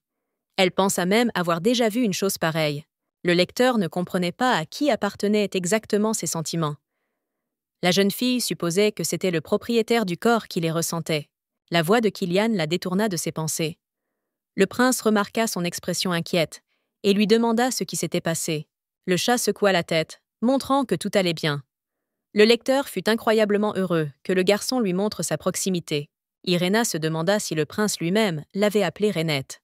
Elle pensa même avoir déjà vu une chose pareille. Le lecteur ne comprenait pas à qui appartenaient exactement ces sentiments. La jeune fille supposait que c'était le propriétaire du corps qui les ressentait. La voix de Killian la détourna de ses pensées. Le prince remarqua son expression inquiète et lui demanda ce qui s'était passé. Le chat secoua la tête, montrant que tout allait bien. Le lecteur fut incroyablement heureux que le garçon lui montre sa proximité. Iréna se demanda si le prince lui-même l'avait appelée Reinette.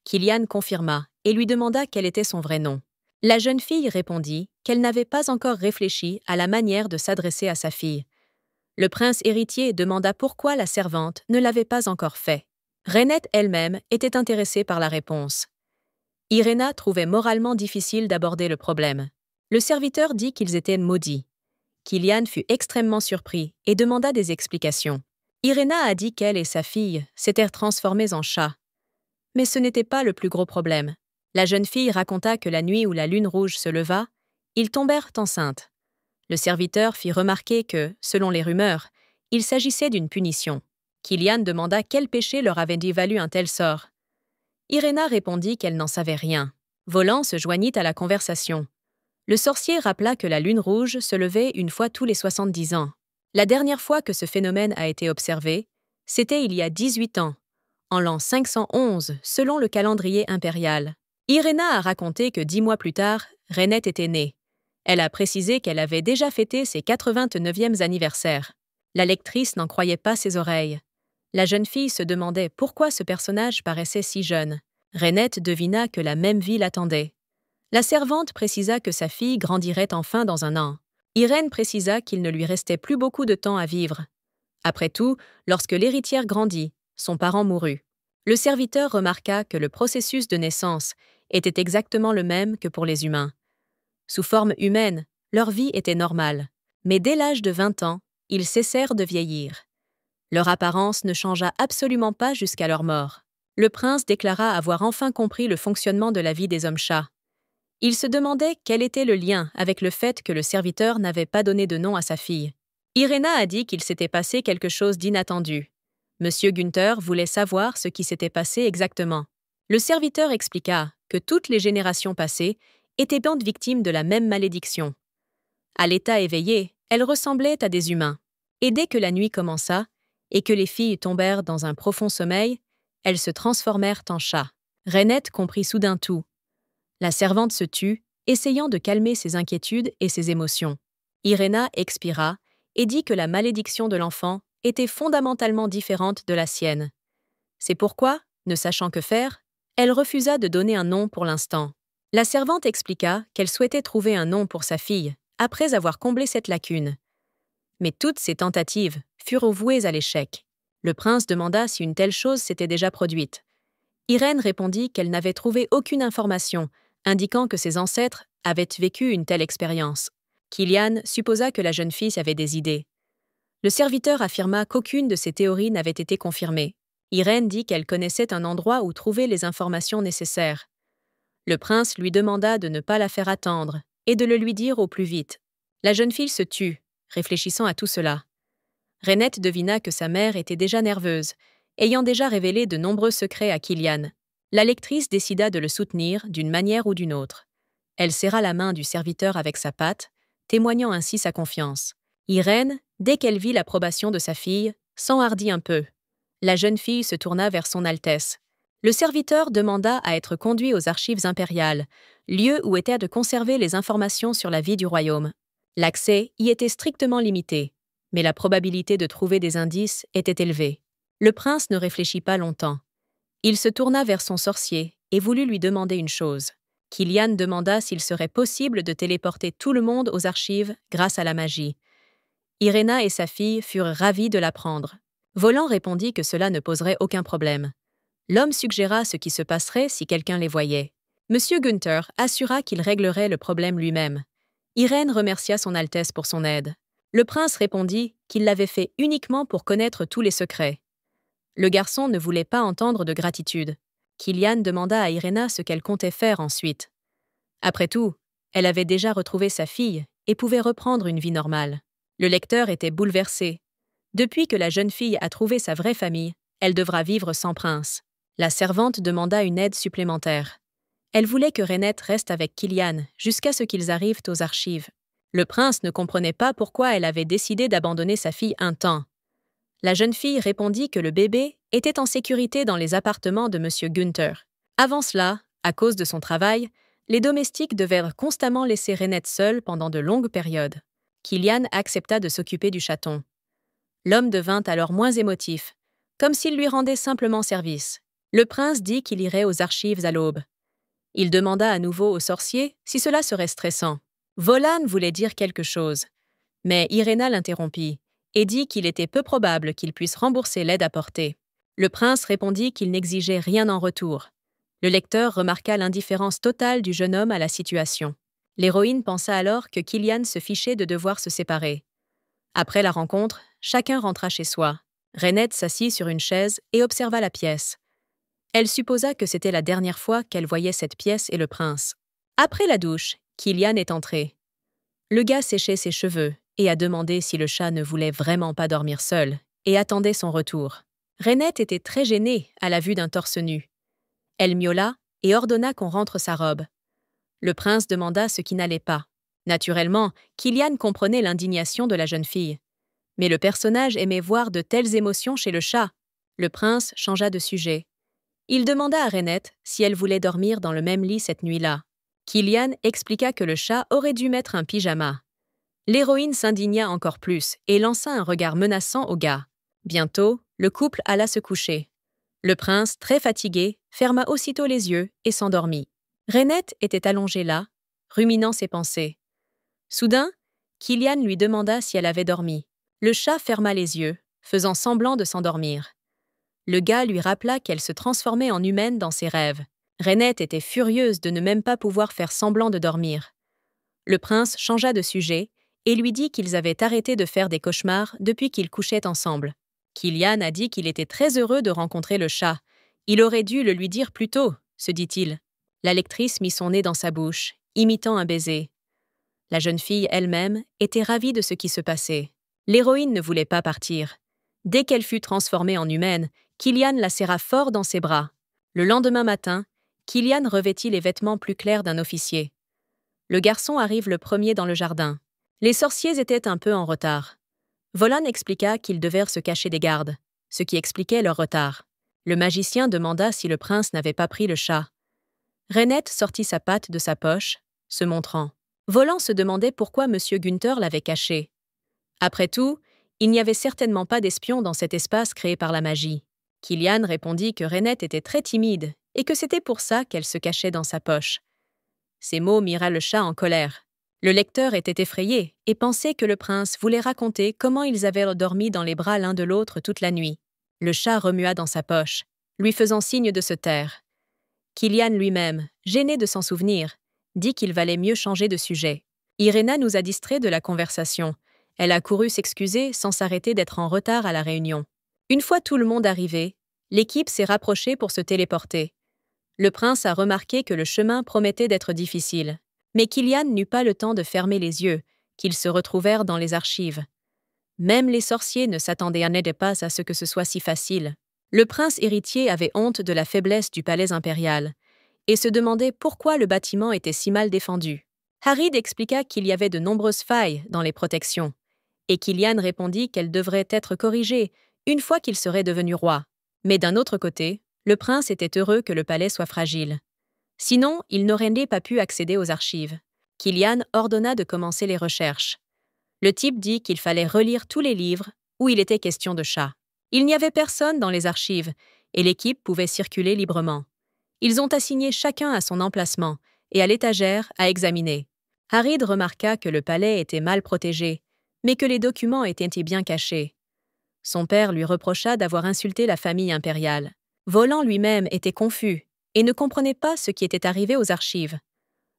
Killian confirma et lui demanda quel était son vrai nom. La jeune fille répondit qu'elle n'avait pas encore réfléchi à la manière de s'adresser à sa fille. Le prince héritier demanda pourquoi la servante ne l'avait pas encore fait. Reinette elle-même était intéressée par la réponse. Iréna trouvait moralement difficile d'aborder le problème. Le serviteur dit qu'ils étaient maudits. Killian fut extrêmement surpris et demanda des explications. Iréna a dit qu'elle et sa fille s'étaient transformées en chats. Mais ce n'était pas le plus gros problème. La jeune fille raconta que la nuit où la lune rouge se leva, ils tombèrent enceintes. Le serviteur fit remarquer que, selon les rumeurs, il s'agissait d'une punition. Killian demanda quel péché leur avait valu un tel sort. Iréna répondit qu'elle n'en savait rien. Volant se joignit à la conversation. Le sorcier rappela que la lune rouge se levait une fois tous les 70 ans. La dernière fois que ce phénomène a été observé, c'était il y a 18 ans, en l'an 511 selon le calendrier impérial. Iréna a raconté que 10 mois plus tard, Reinette était née. Elle a précisé qu'elle avait déjà fêté ses 89e anniversaire. La lectrice n'en croyait pas ses oreilles. La jeune fille se demandait pourquoi ce personnage paraissait si jeune. Reinette devina que la même vie l'attendait. La servante précisa que sa fille grandirait enfin dans un an. Irène précisa qu'il ne lui restait plus beaucoup de temps à vivre. Après tout, lorsque l'héritière grandit, son parent mourut. Le serviteur remarqua que le processus de naissance était exactement le même que pour les humains. Sous forme humaine, leur vie était normale, mais dès l'âge de 20 ans, ils cessèrent de vieillir. Leur apparence ne changea absolument pas jusqu'à leur mort. Le prince déclara avoir enfin compris le fonctionnement de la vie des hommes-chats. Il se demandait quel était le lien avec le fait que le serviteur n'avait pas donné de nom à sa fille. Irena a dit qu'il s'était passé quelque chose d'inattendu. Monsieur Günther voulait savoir ce qui s'était passé exactement. Le serviteur expliqua que toutes les générations passées étaient bandes victimes de la même malédiction. À l'état éveillé, elles ressemblaient à des humains. Et dès que la nuit commença, et que les filles tombèrent dans un profond sommeil, elles se transformèrent en chats. Reinette comprit soudain tout. La servante se tut, essayant de calmer ses inquiétudes et ses émotions. Irena expira et dit que la malédiction de l'enfant était fondamentalement différente de la sienne. C'est pourquoi, ne sachant que faire, elle refusa de donner un nom pour l'instant. La servante expliqua qu'elle souhaitait trouver un nom pour sa fille, après avoir comblé cette lacune. Mais toutes ces tentatives furent vouées à l'échec. Le prince demanda si une telle chose s'était déjà produite. Irène répondit qu'elle n'avait trouvé aucune information indiquant que ses ancêtres avaient vécu une telle expérience. Kilian supposa que la jeune fille avait des idées. Le serviteur affirma qu'aucune de ces théories n'avait été confirmée. Irène dit qu'elle connaissait un endroit où trouver les informations nécessaires. Le prince lui demanda de ne pas la faire attendre et de le lui dire au plus vite. La jeune fille se tut, réfléchissant à tout cela. Reinette devina que sa mère était déjà nerveuse, ayant déjà révélé de nombreux secrets à Kilian. La lectrice décida de le soutenir d'une manière ou d'une autre. Elle serra la main du serviteur avec sa patte, témoignant ainsi sa confiance. Irène, dès qu'elle vit l'approbation de sa fille, s'enhardit un peu. La jeune fille se tourna vers son Altesse. Le serviteur demanda à être conduit aux archives impériales, lieu où étaient de conserver les informations sur la vie du royaume. L'accès y était strictement limité, mais la probabilité de trouver des indices était élevée. Le prince ne réfléchit pas longtemps. Il se tourna vers son sorcier et voulut lui demander une chose. Kilian demanda s'il serait possible de téléporter tout le monde aux archives grâce à la magie. Irena et sa fille furent ravies de l'apprendre. Volant répondit que cela ne poserait aucun problème. L'homme suggéra ce qui se passerait si quelqu'un les voyait. Monsieur Günther assura qu'il réglerait le problème lui-même. Irène remercia son Altesse pour son aide. Le prince répondit qu'il l'avait fait uniquement pour connaître tous les secrets. Le garçon ne voulait pas entendre de gratitude. Kilian demanda à Irena ce qu'elle comptait faire ensuite. Après tout, elle avait déjà retrouvé sa fille et pouvait reprendre une vie normale. Le lecteur était bouleversé. Depuis que la jeune fille a trouvé sa vraie famille, elle devra vivre sans prince. La servante demanda une aide supplémentaire. Elle voulait que Reinette reste avec Kilian jusqu'à ce qu'ils arrivent aux archives. Le prince ne comprenait pas pourquoi elle avait décidé d'abandonner sa fille un temps. La jeune fille répondit que le bébé était en sécurité dans les appartements de Monsieur Günther. Avant cela, à cause de son travail, les domestiques devaient constamment laisser Reinette seule pendant de longues périodes. Kilian accepta de s'occuper du chaton. L'homme devint alors moins émotif, comme s'il lui rendait simplement service. Le prince dit qu'il irait aux archives à l'aube. Il demanda à nouveau au sorcier si cela serait stressant. Volan voulait dire quelque chose, mais Irena l'interrompit et dit qu'il était peu probable qu'il puisse rembourser l'aide apportée. Le prince répondit qu'il n'exigeait rien en retour. Le lecteur remarqua l'indifférence totale du jeune homme à la situation. L'héroïne pensa alors que Kilian se fichait de devoir se séparer. Après la rencontre, chacun rentra chez soi. Reinette s'assit sur une chaise et observa la pièce. Elle supposa que c'était la dernière fois qu'elle voyait cette pièce et le prince. Après la douche, Kilian est entré. Le gars séchait ses cheveux et a demandé si le chat ne voulait vraiment pas dormir seul et attendait son retour. Reinette était très gênée à la vue d'un torse nu. Elle miaula et ordonna qu'on rentre sa robe. Le prince demanda ce qui n'allait pas. Naturellement, Kilian comprenait l'indignation de la jeune fille. Mais le personnage aimait voir de telles émotions chez le chat. Le prince changea de sujet. Il demanda à Reinette si elle voulait dormir dans le même lit cette nuit-là. Kilian expliqua que le chat aurait dû mettre un pyjama. L'héroïne s'indigna encore plus et lança un regard menaçant au gars. Bientôt, le couple alla se coucher. Le prince, très fatigué, ferma aussitôt les yeux et s'endormit. Reinette était allongée là, ruminant ses pensées. Soudain, Kilian lui demanda si elle avait dormi. Le chat ferma les yeux, faisant semblant de s'endormir. Le gars lui rappela qu'elle se transformait en humaine dans ses rêves. Reinette était furieuse de ne même pas pouvoir faire semblant de dormir. Le prince changea de sujet et lui dit qu'ils avaient arrêté de faire des cauchemars depuis qu'ils couchaient ensemble. Kilian a dit qu'il était très heureux de rencontrer le chat. Il aurait dû le lui dire plus tôt, se dit-il. La lectrice mit son nez dans sa bouche, imitant un baiser. La jeune fille elle-même était ravie de ce qui se passait. L'héroïne ne voulait pas partir. Dès qu'elle fut transformée en humaine, Kilian la serra fort dans ses bras. Le lendemain matin, Kilian revêtit les vêtements plus clairs d'un officier. Le garçon arrive le premier dans le jardin. Les sorciers étaient un peu en retard. Volan expliqua qu'ils devaient se cacher des gardes, ce qui expliquait leur retard. Le magicien demanda si le prince n'avait pas pris le chat. Reinette sortit sa patte de sa poche, se montrant. Volan se demandait pourquoi M. Günther l'avait caché. Après tout, il n'y avait certainement pas d'espion dans cet espace créé par la magie. Kilian répondit que Reinette était très timide et que c'était pour ça qu'elle se cachait dans sa poche. Ces mots mirent le chat en colère. Le lecteur était effrayé et pensait que le prince voulait raconter comment ils avaient dormi dans les bras l'un de l'autre toute la nuit. Le chat remua dans sa poche, lui faisant signe de se taire. Kilian lui-même, gêné de s'en souvenir, dit qu'il valait mieux changer de sujet. Irena nous a distraits de la conversation. Elle a couru s'excuser sans s'arrêter d'être en retard à la réunion. Une fois tout le monde arrivé, l'équipe s'est rapprochée pour se téléporter. Le prince a remarqué que le chemin promettait d'être difficile. Mais Kilian n'eut pas le temps de fermer les yeux, qu'ils se retrouvèrent dans les archives. Même les sorciers ne s'attendaient pas à ce que ce soit si facile. Le prince héritier avait honte de la faiblesse du palais impérial et se demandait pourquoi le bâtiment était si mal défendu. Harid expliqua qu'il y avait de nombreuses failles dans les protections, et Kilian répondit qu'elles devraient être corrigées une fois qu'il serait devenu roi. Mais d'un autre côté, le prince était heureux que le palais soit fragile. Sinon, il n'aurait pas pu accéder aux archives. Kilian ordonna de commencer les recherches. Le type dit qu'il fallait relire tous les livres où il était question de chats. Il n'y avait personne dans les archives, et l'équipe pouvait circuler librement. Ils ont assigné chacun à son emplacement et à l'étagère à examiner. Harid remarqua que le palais était mal protégé, mais que les documents étaient bien cachés. Son père lui reprocha d'avoir insulté la famille impériale. Volan lui-même était confus et ne comprenait pas ce qui était arrivé aux archives.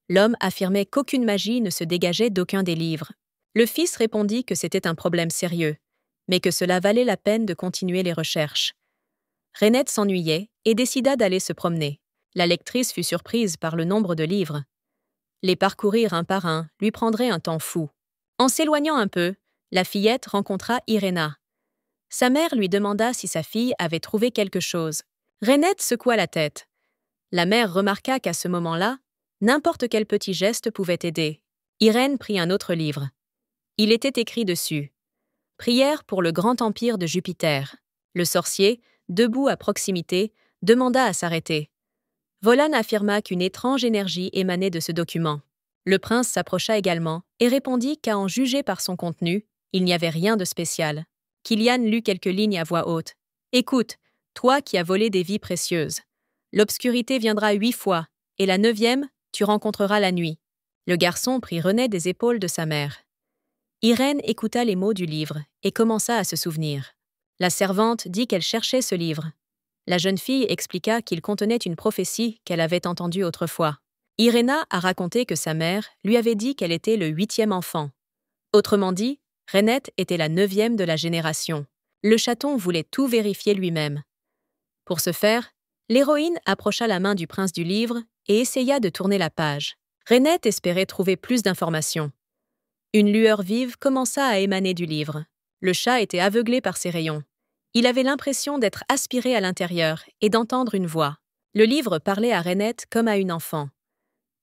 L'homme affirmait qu'aucune magie ne se dégageait d'aucun des livres. Le fils répondit que c'était un problème sérieux, mais que cela valait la peine de continuer les recherches. Reinette s'ennuyait et décida d'aller se promener. La lectrice fut surprise par le nombre de livres. Les parcourir un par un lui prendrait un temps fou. En s'éloignant un peu, la fillette rencontra Irena. Sa mère lui demanda si sa fille avait trouvé quelque chose. Reinette secoua la tête. La mère remarqua qu'à ce moment-là, n'importe quel petit geste pouvait aider. Irène prit un autre livre. Il était écrit dessus « Prière pour le grand empire de Jupiter ». Le sorcier, debout à proximité, demanda à s'arrêter. Volan affirma qu'une étrange énergie émanait de ce document. Le prince s'approcha également et répondit qu'à en juger par son contenu, il n'y avait rien de spécial. Kilian lut quelques lignes à voix haute. « Écoute, toi qui as volé des vies précieuses. L'obscurité viendra 8 fois, et la 9e, tu rencontreras la nuit. » Le garçon prit René des épaules de sa mère. Irène écouta les mots du livre et commença à se souvenir. La servante dit qu'elle cherchait ce livre. La jeune fille expliqua qu'il contenait une prophétie qu'elle avait entendue autrefois. Irena a raconté que sa mère lui avait dit qu'elle était le 8e enfant. Autrement dit, Reinette était la 9e de la génération. Le chaton voulait tout vérifier lui-même. Pour ce faire, l'héroïne approcha la main du prince du livre et essaya de tourner la page. Reinette espérait trouver plus d'informations. Une lueur vive commença à émaner du livre. Le chat était aveuglé par ses rayons. Il avait l'impression d'être aspiré à l'intérieur et d'entendre une voix. Le livre parlait à Reinette comme à une enfant.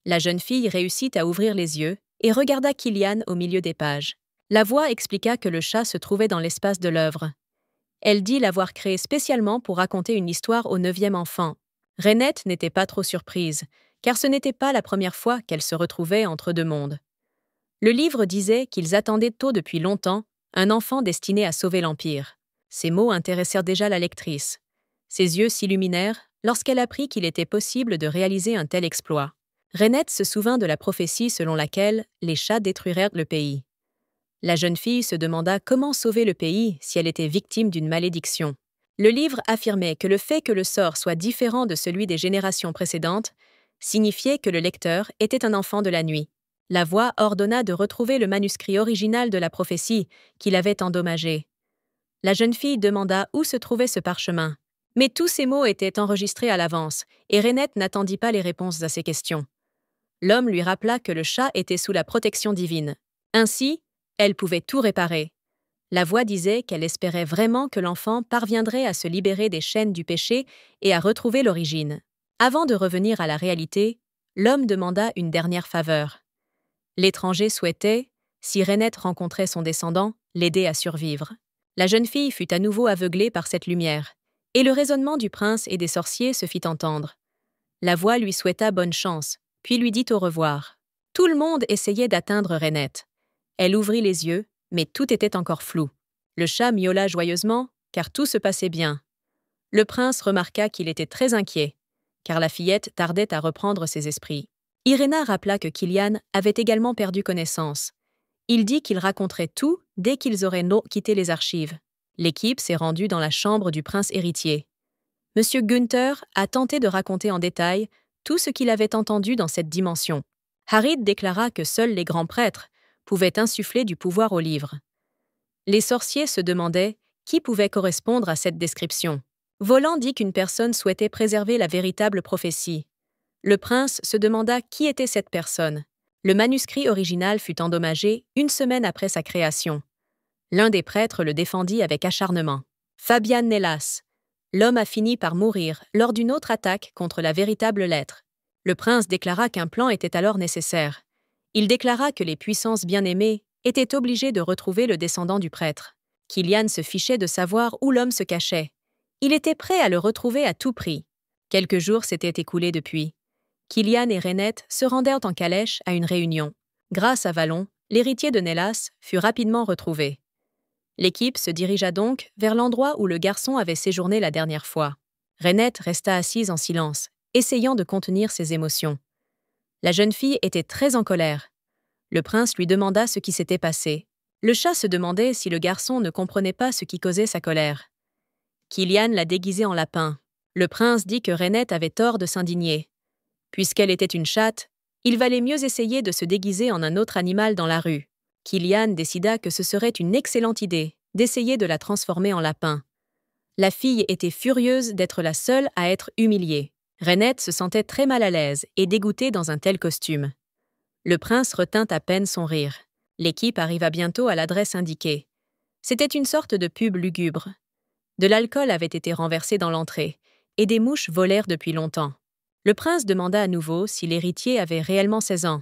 La jeune fille réussit à ouvrir les yeux et regarda Kilian au milieu des pages. La voix expliqua que le chat se trouvait dans l'espace de l'œuvre. Elle dit l'avoir créé spécialement pour raconter une histoire au 9e enfant. Reinette n'était pas trop surprise, car ce n'était pas la première fois qu'elle se retrouvait entre deux mondes. Le livre disait qu'ils attendaient tôt depuis longtemps un enfant destiné à sauver l'Empire. Ces mots intéressèrent déjà la lectrice. Ses yeux s'illuminèrent lorsqu'elle apprit qu'il était possible de réaliser un tel exploit. Reinette se souvint de la prophétie selon laquelle les chats détruiraient le pays. La jeune fille se demanda comment sauver le pays si elle était victime d'une malédiction. Le livre affirmait que le fait que le sort soit différent de celui des générations précédentes signifiait que le lecteur était un enfant de la nuit. La voix ordonna de retrouver le manuscrit original de la prophétie qu'il avait endommagé. La jeune fille demanda où se trouvait ce parchemin. Mais tous ces mots étaient enregistrés à l'avance, et Reinette n'attendit pas les réponses à ses questions. L'homme lui rappela que le chat était sous la protection divine. Ainsi, elle pouvait tout réparer. La voix disait qu'elle espérait vraiment que l'enfant parviendrait à se libérer des chaînes du péché et à retrouver l'origine. Avant de revenir à la réalité, l'homme demanda une dernière faveur. L'étranger souhaitait, si Reinette rencontrait son descendant, l'aider à survivre. La jeune fille fut à nouveau aveuglée par cette lumière, et le raisonnement du prince et des sorciers se fit entendre. La voix lui souhaita bonne chance, puis lui dit au revoir. Tout le monde essayait d'atteindre Reinette. Elle ouvrit les yeux, mais tout était encore flou. Le chat miaula joyeusement, car tout se passait bien. Le prince remarqua qu'il était très inquiet, car la fillette tardait à reprendre ses esprits. Iréna rappela que Kilian avait également perdu connaissance. Il dit qu'il raconterait tout dès qu'ils auraient quitté les archives. L'équipe s'est rendue dans la chambre du prince héritier. Monsieur Günther a tenté de raconter en détail tout ce qu'il avait entendu dans cette dimension. Harid déclara que seuls les grands prêtres pouvaient insuffler du pouvoir au livre. Les sorciers se demandaient qui pouvait correspondre à cette description. Voland dit qu'une personne souhaitait préserver la véritable prophétie. Le prince se demanda qui était cette personne. Le manuscrit original fut endommagé une semaine après sa création. L'un des prêtres le défendit avec acharnement. Fabian Nélas. L'homme a fini par mourir lors d'une autre attaque contre la véritable lettre. Le prince déclara qu'un plan était alors nécessaire. Il déclara que les puissances bien-aimées étaient obligées de retrouver le descendant du prêtre. Kilian se fichait de savoir où l'homme se cachait. Il était prêt à le retrouver à tout prix. Quelques jours s'étaient écoulés depuis. Kilian et Reinette se rendèrent en calèche à une réunion. Grâce à Vallon, l'héritier de Nélas fut rapidement retrouvé. L'équipe se dirigea donc vers l'endroit où le garçon avait séjourné la dernière fois. Reinette resta assise en silence, essayant de contenir ses émotions. La jeune fille était très en colère. Le prince lui demanda ce qui s'était passé. Le chat se demandait si le garçon ne comprenait pas ce qui causait sa colère. Kilian l'a déguisé en lapin. Le prince dit que Reinette avait tort de s'indigner. Puisqu'elle était une chatte, il valait mieux essayer de se déguiser en un autre animal dans la rue. Kilian décida que ce serait une excellente idée d'essayer de la transformer en lapin. La fille était furieuse d'être la seule à être humiliée. Reinette se sentait très mal à l'aise et dégoûtée dans un tel costume. Le prince retint à peine son rire. L'équipe arriva bientôt à l'adresse indiquée. C'était une sorte de pub lugubre. De l'alcool avait été renversé dans l'entrée, et des mouches volèrent depuis longtemps. Le prince demanda à nouveau si l'héritier avait réellement 16 ans.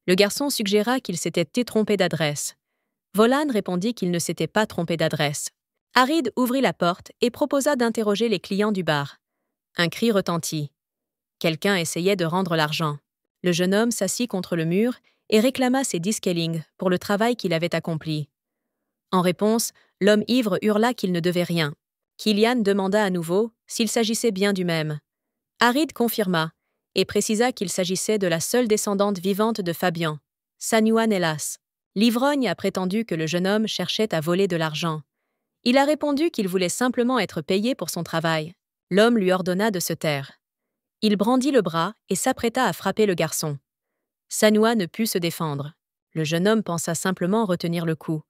Le garçon suggéra qu'il s'était trompé d'adresse. Volan répondit qu'il ne s'était pas trompé d'adresse. Harid ouvrit la porte et proposa d'interroger les clients du bar. Un cri retentit. Quelqu'un essayait de rendre l'argent. Le jeune homme s'assit contre le mur et réclama ses 10 skellings pour le travail qu'il avait accompli. En réponse, l'homme ivre hurla qu'il ne devait rien. Kilian demanda à nouveau s'il s'agissait bien du même. Harid confirma et précisa qu'il s'agissait de la seule descendante vivante de Fabian, Sanua Nélas. L'ivrogne a prétendu que le jeune homme cherchait à voler de l'argent. Il a répondu qu'il voulait simplement être payé pour son travail. L'homme lui ordonna de se taire. Il brandit le bras et s'apprêta à frapper le garçon. Sanua ne put se défendre. Le jeune homme pensa simplement retenir le coup.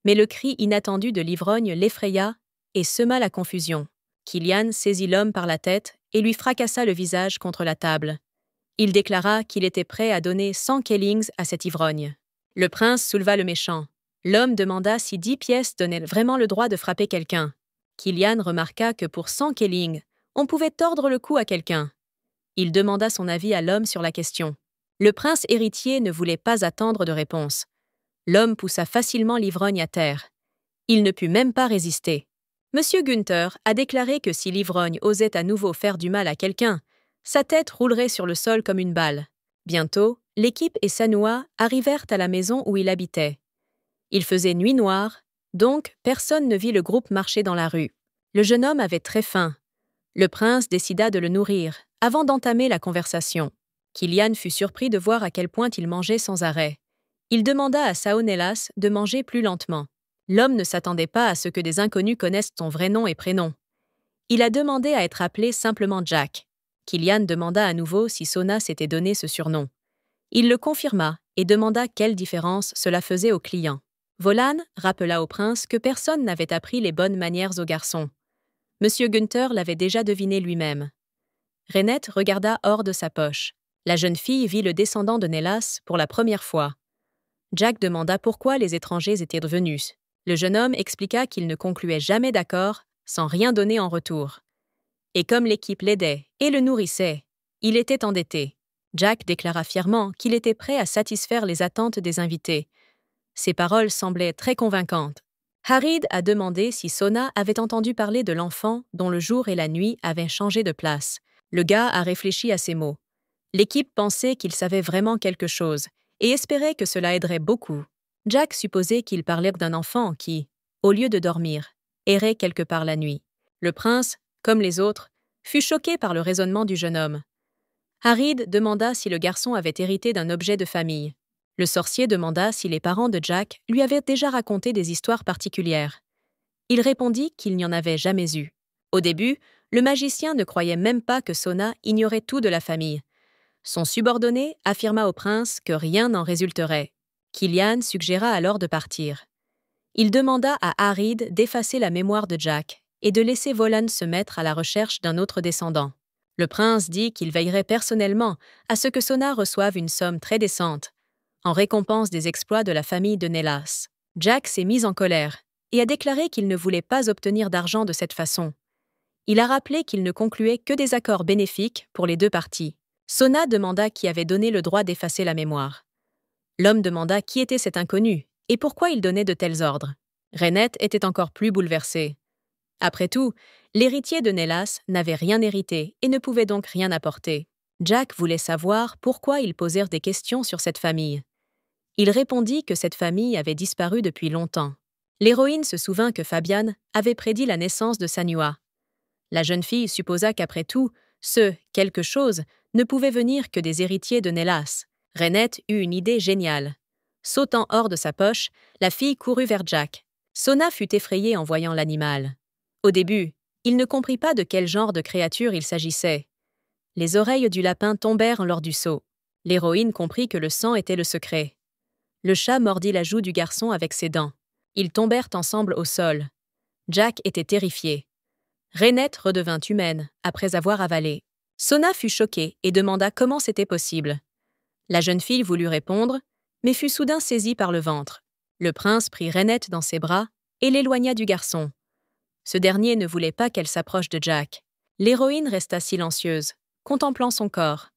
Mais le cri inattendu de l'ivrogne l'effraya et sema la confusion. Kilian saisit l'homme par la tête et lui fracassa le visage contre la table. Il déclara qu'il était prêt à donner 100 kellings à cet ivrogne. Le prince souleva le méchant. L'homme demanda si 10 pièces donnaient vraiment le droit de frapper quelqu'un. Kilian remarqua que pour 100 kellings, on pouvait tordre le cou à quelqu'un. Il demanda son avis à l'homme sur la question. Le prince héritier ne voulait pas attendre de réponse. L'homme poussa facilement l'ivrogne à terre. Il ne put même pas résister. Monsieur Günther a déclaré que si l'ivrogne osait à nouveau faire du mal à quelqu'un, sa tête roulerait sur le sol comme une balle. Bientôt, l'équipe et Sanua arrivèrent à la maison où il habitait. Il faisait nuit noire, donc personne ne vit le groupe marcher dans la rue. Le jeune homme avait très faim. Le prince décida de le nourrir, avant d'entamer la conversation. Kilian fut surpris de voir à quel point il mangeait sans arrêt. Il demanda à Saonelas de manger plus lentement. L'homme ne s'attendait pas à ce que des inconnus connaissent son vrai nom et prénom. Il a demandé à être appelé simplement Jack. Killian demanda à nouveau si Sona s'était donné ce surnom. Il le confirma et demanda quelle différence cela faisait au client. Volan rappela au prince que personne n'avait appris les bonnes manières aux garçons. Monsieur Gunther l'avait déjà deviné lui-même. Reinette regarda hors de sa poche. La jeune fille vit le descendant de Nélas pour la première fois. Jack demanda pourquoi les étrangers étaient revenus. Le jeune homme expliqua qu'il ne concluait jamais d'accord sans rien donner en retour. Et comme l'équipe l'aidait et le nourrissait, il était endetté. Jack déclara fièrement qu'il était prêt à satisfaire les attentes des invités. Ses paroles semblaient très convaincantes. Harid a demandé si Sona avait entendu parler de l'enfant dont le jour et la nuit avaient changé de place. Le gars a réfléchi à ces mots. L'équipe pensait qu'il savait vraiment quelque chose et espérait que cela aiderait beaucoup. Jack supposait qu'il parlait d'un enfant qui, au lieu de dormir, errait quelque part la nuit. Le prince, comme les autres, fut choqué par le raisonnement du jeune homme. Harid demanda si le garçon avait hérité d'un objet de famille. Le sorcier demanda si les parents de Jack lui avaient déjà raconté des histoires particulières. Il répondit qu'il n'y en avait jamais eu. Au début, le magicien ne croyait même pas que Sona ignorait tout de la famille. Son subordonné affirma au prince que rien n'en résulterait. Killian suggéra alors de partir. Il demanda à Harid d'effacer la mémoire de Jack et de laisser Volan se mettre à la recherche d'un autre descendant. Le prince dit qu'il veillerait personnellement à ce que Sona reçoive une somme très décente, en récompense des exploits de la famille de Nélas. Jack s'est mis en colère et a déclaré qu'il ne voulait pas obtenir d'argent de cette façon. Il a rappelé qu'il ne concluait que des accords bénéfiques pour les deux parties. Sona demanda qui avait donné le droit d'effacer la mémoire. L'homme demanda qui était cet inconnu et pourquoi il donnait de tels ordres. Reinette était encore plus bouleversée. Après tout, l'héritier de Nélas n'avait rien hérité et ne pouvait donc rien apporter. Jack voulait savoir pourquoi ils posèrent des questions sur cette famille. Il répondit que cette famille avait disparu depuis longtemps. L'héroïne se souvint que Fabian avait prédit la naissance de Sanua. La jeune fille supposa qu'après tout, ce « quelque chose » ne pouvait venir que des héritiers de Nélas. Reinette eut une idée géniale. Sautant hors de sa poche, la fille courut vers Jack. Sona fut effrayé en voyant l'animal. Au début, il ne comprit pas de quel genre de créature il s'agissait. Les oreilles du lapin tombèrent lors du saut. L'héroïne comprit que le sang était le secret. Le chat mordit la joue du garçon avec ses dents. Ils tombèrent ensemble au sol. Jack était terrifié. Reinette redevint humaine après avoir avalé. Sona fut choquée et demanda comment c'était possible. La jeune fille voulut répondre, mais fut soudain saisie par le ventre. Le prince prit Reinette dans ses bras et l'éloigna du garçon. Ce dernier ne voulait pas qu'elle s'approche de Jack. L'héroïne resta silencieuse, contemplant son corps.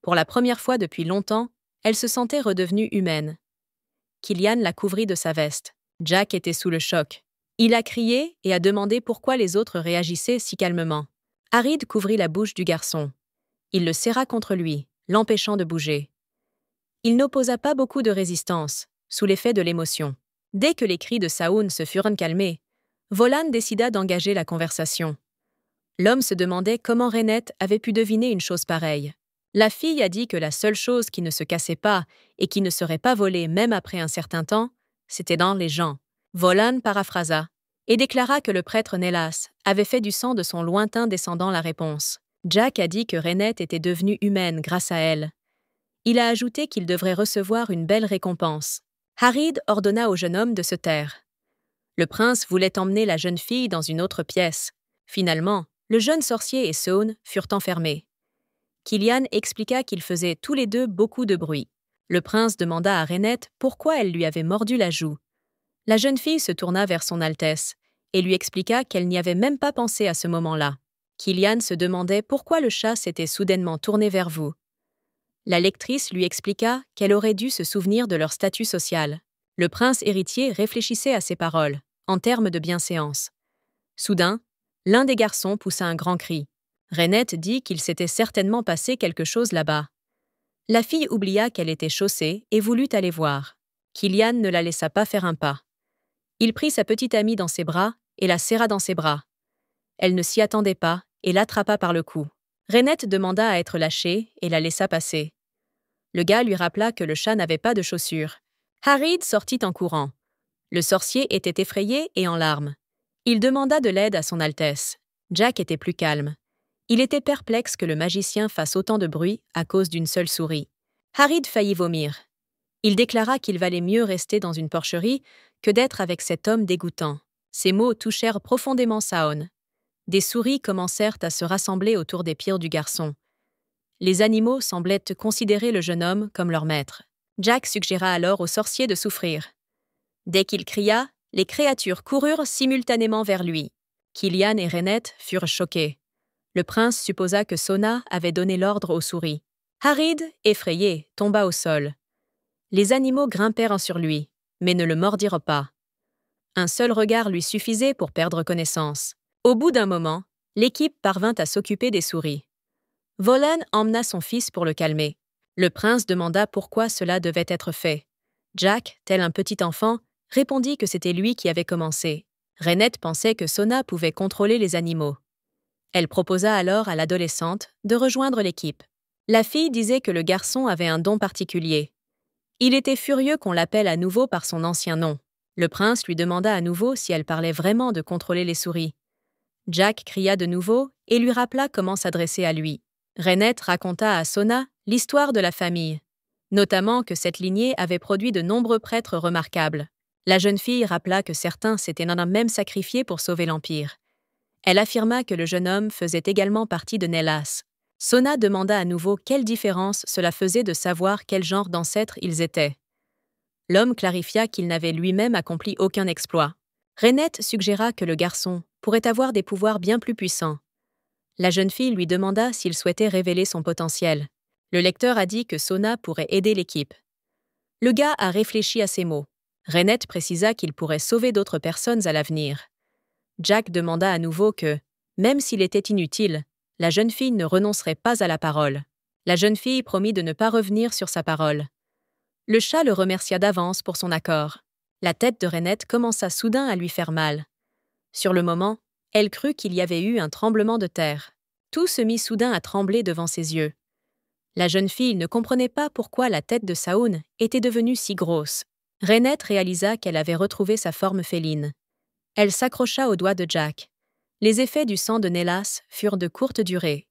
Pour la première fois depuis longtemps, elle se sentait redevenue humaine. Killian la couvrit de sa veste. Jack était sous le choc. Il a crié et a demandé pourquoi les autres réagissaient si calmement. Harid couvrit la bouche du garçon. Il le serra contre lui, l'empêchant de bouger. Il n'opposa pas beaucoup de résistance, sous l'effet de l'émotion. Dès que les cris de Saoun se furent calmés, Volan décida d'engager la conversation. L'homme se demandait comment Reinette avait pu deviner une chose pareille. La fille a dit que la seule chose qui ne se cassait pas et qui ne serait pas volée même après un certain temps, c'était dans les gens. Volan paraphrasa et déclara que le prêtre Nélas avait fait du sang de son lointain descendant la réponse. Jack a dit que Reinette était devenue humaine grâce à elle. Il a ajouté qu'il devrait recevoir une belle récompense. Harid ordonna au jeune homme de se taire. Le prince voulait emmener la jeune fille dans une autre pièce. Finalement, le jeune sorcier et Saoun furent enfermés. Killian expliqua qu'ils faisaient tous les deux beaucoup de bruit. Le prince demanda à Reinette pourquoi elle lui avait mordu la joue. La jeune fille se tourna vers son Altesse et lui expliqua qu'elle n'y avait même pas pensé à ce moment-là. Killian se demandait pourquoi le chat s'était soudainement tourné vers vous. La lectrice lui expliqua qu'elle aurait dû se souvenir de leur statut social. Le prince héritier réfléchissait à ces paroles, en termes de bienséance. Soudain, l'un des garçons poussa un grand cri. Reinette dit qu'il s'était certainement passé quelque chose là-bas. La fille oublia qu'elle était chaussée et voulut aller voir. Killian ne la laissa pas faire un pas. Il prit sa petite amie dans ses bras et la serra dans ses bras. Elle ne s'y attendait pas et l'attrapa par le cou. Reinette demanda à être lâchée et la laissa passer. Le gars lui rappela que le chat n'avait pas de chaussures Harid sortit en courant. Le sorcier était effrayé et en larmes. Il demanda de l'aide à son Altesse. Jack était plus calme. Il était perplexe que le magicien fasse autant de bruit à cause d'une seule souris. Harid faillit vomir. Il déclara qu'il valait mieux rester dans une porcherie que d'être avec cet homme dégoûtant. Ces mots touchèrent profondément Saôn. Des souris commencèrent à se rassembler autour des pieds du garçon. Les animaux semblaient considérer le jeune homme comme leur maître. Jack suggéra alors au sorcier de souffrir. Dès qu'il cria, les créatures coururent simultanément vers lui. Kilian et Reinette furent choqués. Le prince supposa que Sona avait donné l'ordre aux souris. Harid, effrayé, tomba au sol. Les animaux grimpèrent sur lui, mais ne le mordirent pas. Un seul regard lui suffisait pour perdre connaissance. Au bout d'un moment, l'équipe parvint à s'occuper des souris. Volan emmena son fils pour le calmer. Le prince demanda pourquoi cela devait être fait. Jack, tel un petit enfant, répondit que c'était lui qui avait commencé. Reinette pensait que Sona pouvait contrôler les animaux. Elle proposa alors à l'adolescente de rejoindre l'équipe. La fille disait que le garçon avait un don particulier. Il était furieux qu'on l'appelle à nouveau par son ancien nom. Le prince lui demanda à nouveau si elle parlait vraiment de contrôler les souris. Jack cria de nouveau et lui rappela comment s'adresser à lui. Reinette raconta à Sona l'histoire de la famille, notamment que cette lignée avait produit de nombreux prêtres remarquables. La jeune fille rappela que certains s'étaient même sacrifiés pour sauver l'Empire. Elle affirma que le jeune homme faisait également partie de Nélas. Sona demanda à nouveau quelle différence cela faisait de savoir quel genre d'ancêtres ils étaient. L'homme clarifia qu'il n'avait lui-même accompli aucun exploit. Reinette suggéra que le garçon pourrait avoir des pouvoirs bien plus puissants. La jeune fille lui demanda s'il souhaitait révéler son potentiel. Le lecteur a dit que Sona pourrait aider l'équipe. Le gars a réfléchi à ces mots. Reinette précisa qu'il pourrait sauver d'autres personnes à l'avenir. Jack demanda à nouveau que, même s'il était inutile, la jeune fille ne renoncerait pas à la parole. La jeune fille promit de ne pas revenir sur sa parole. Le chat le remercia d'avance pour son accord. La tête de Reinette commença soudain à lui faire mal. Sur le moment, elle crut qu'il y avait eu un tremblement de terre. Tout se mit soudain à trembler devant ses yeux. La jeune fille ne comprenait pas pourquoi la tête de Saôn était devenue si grosse. Reinette réalisa qu'elle avait retrouvé sa forme féline. Elle s'accrocha au doigt de Jack. Les effets du sang de Nélas furent de courte durée.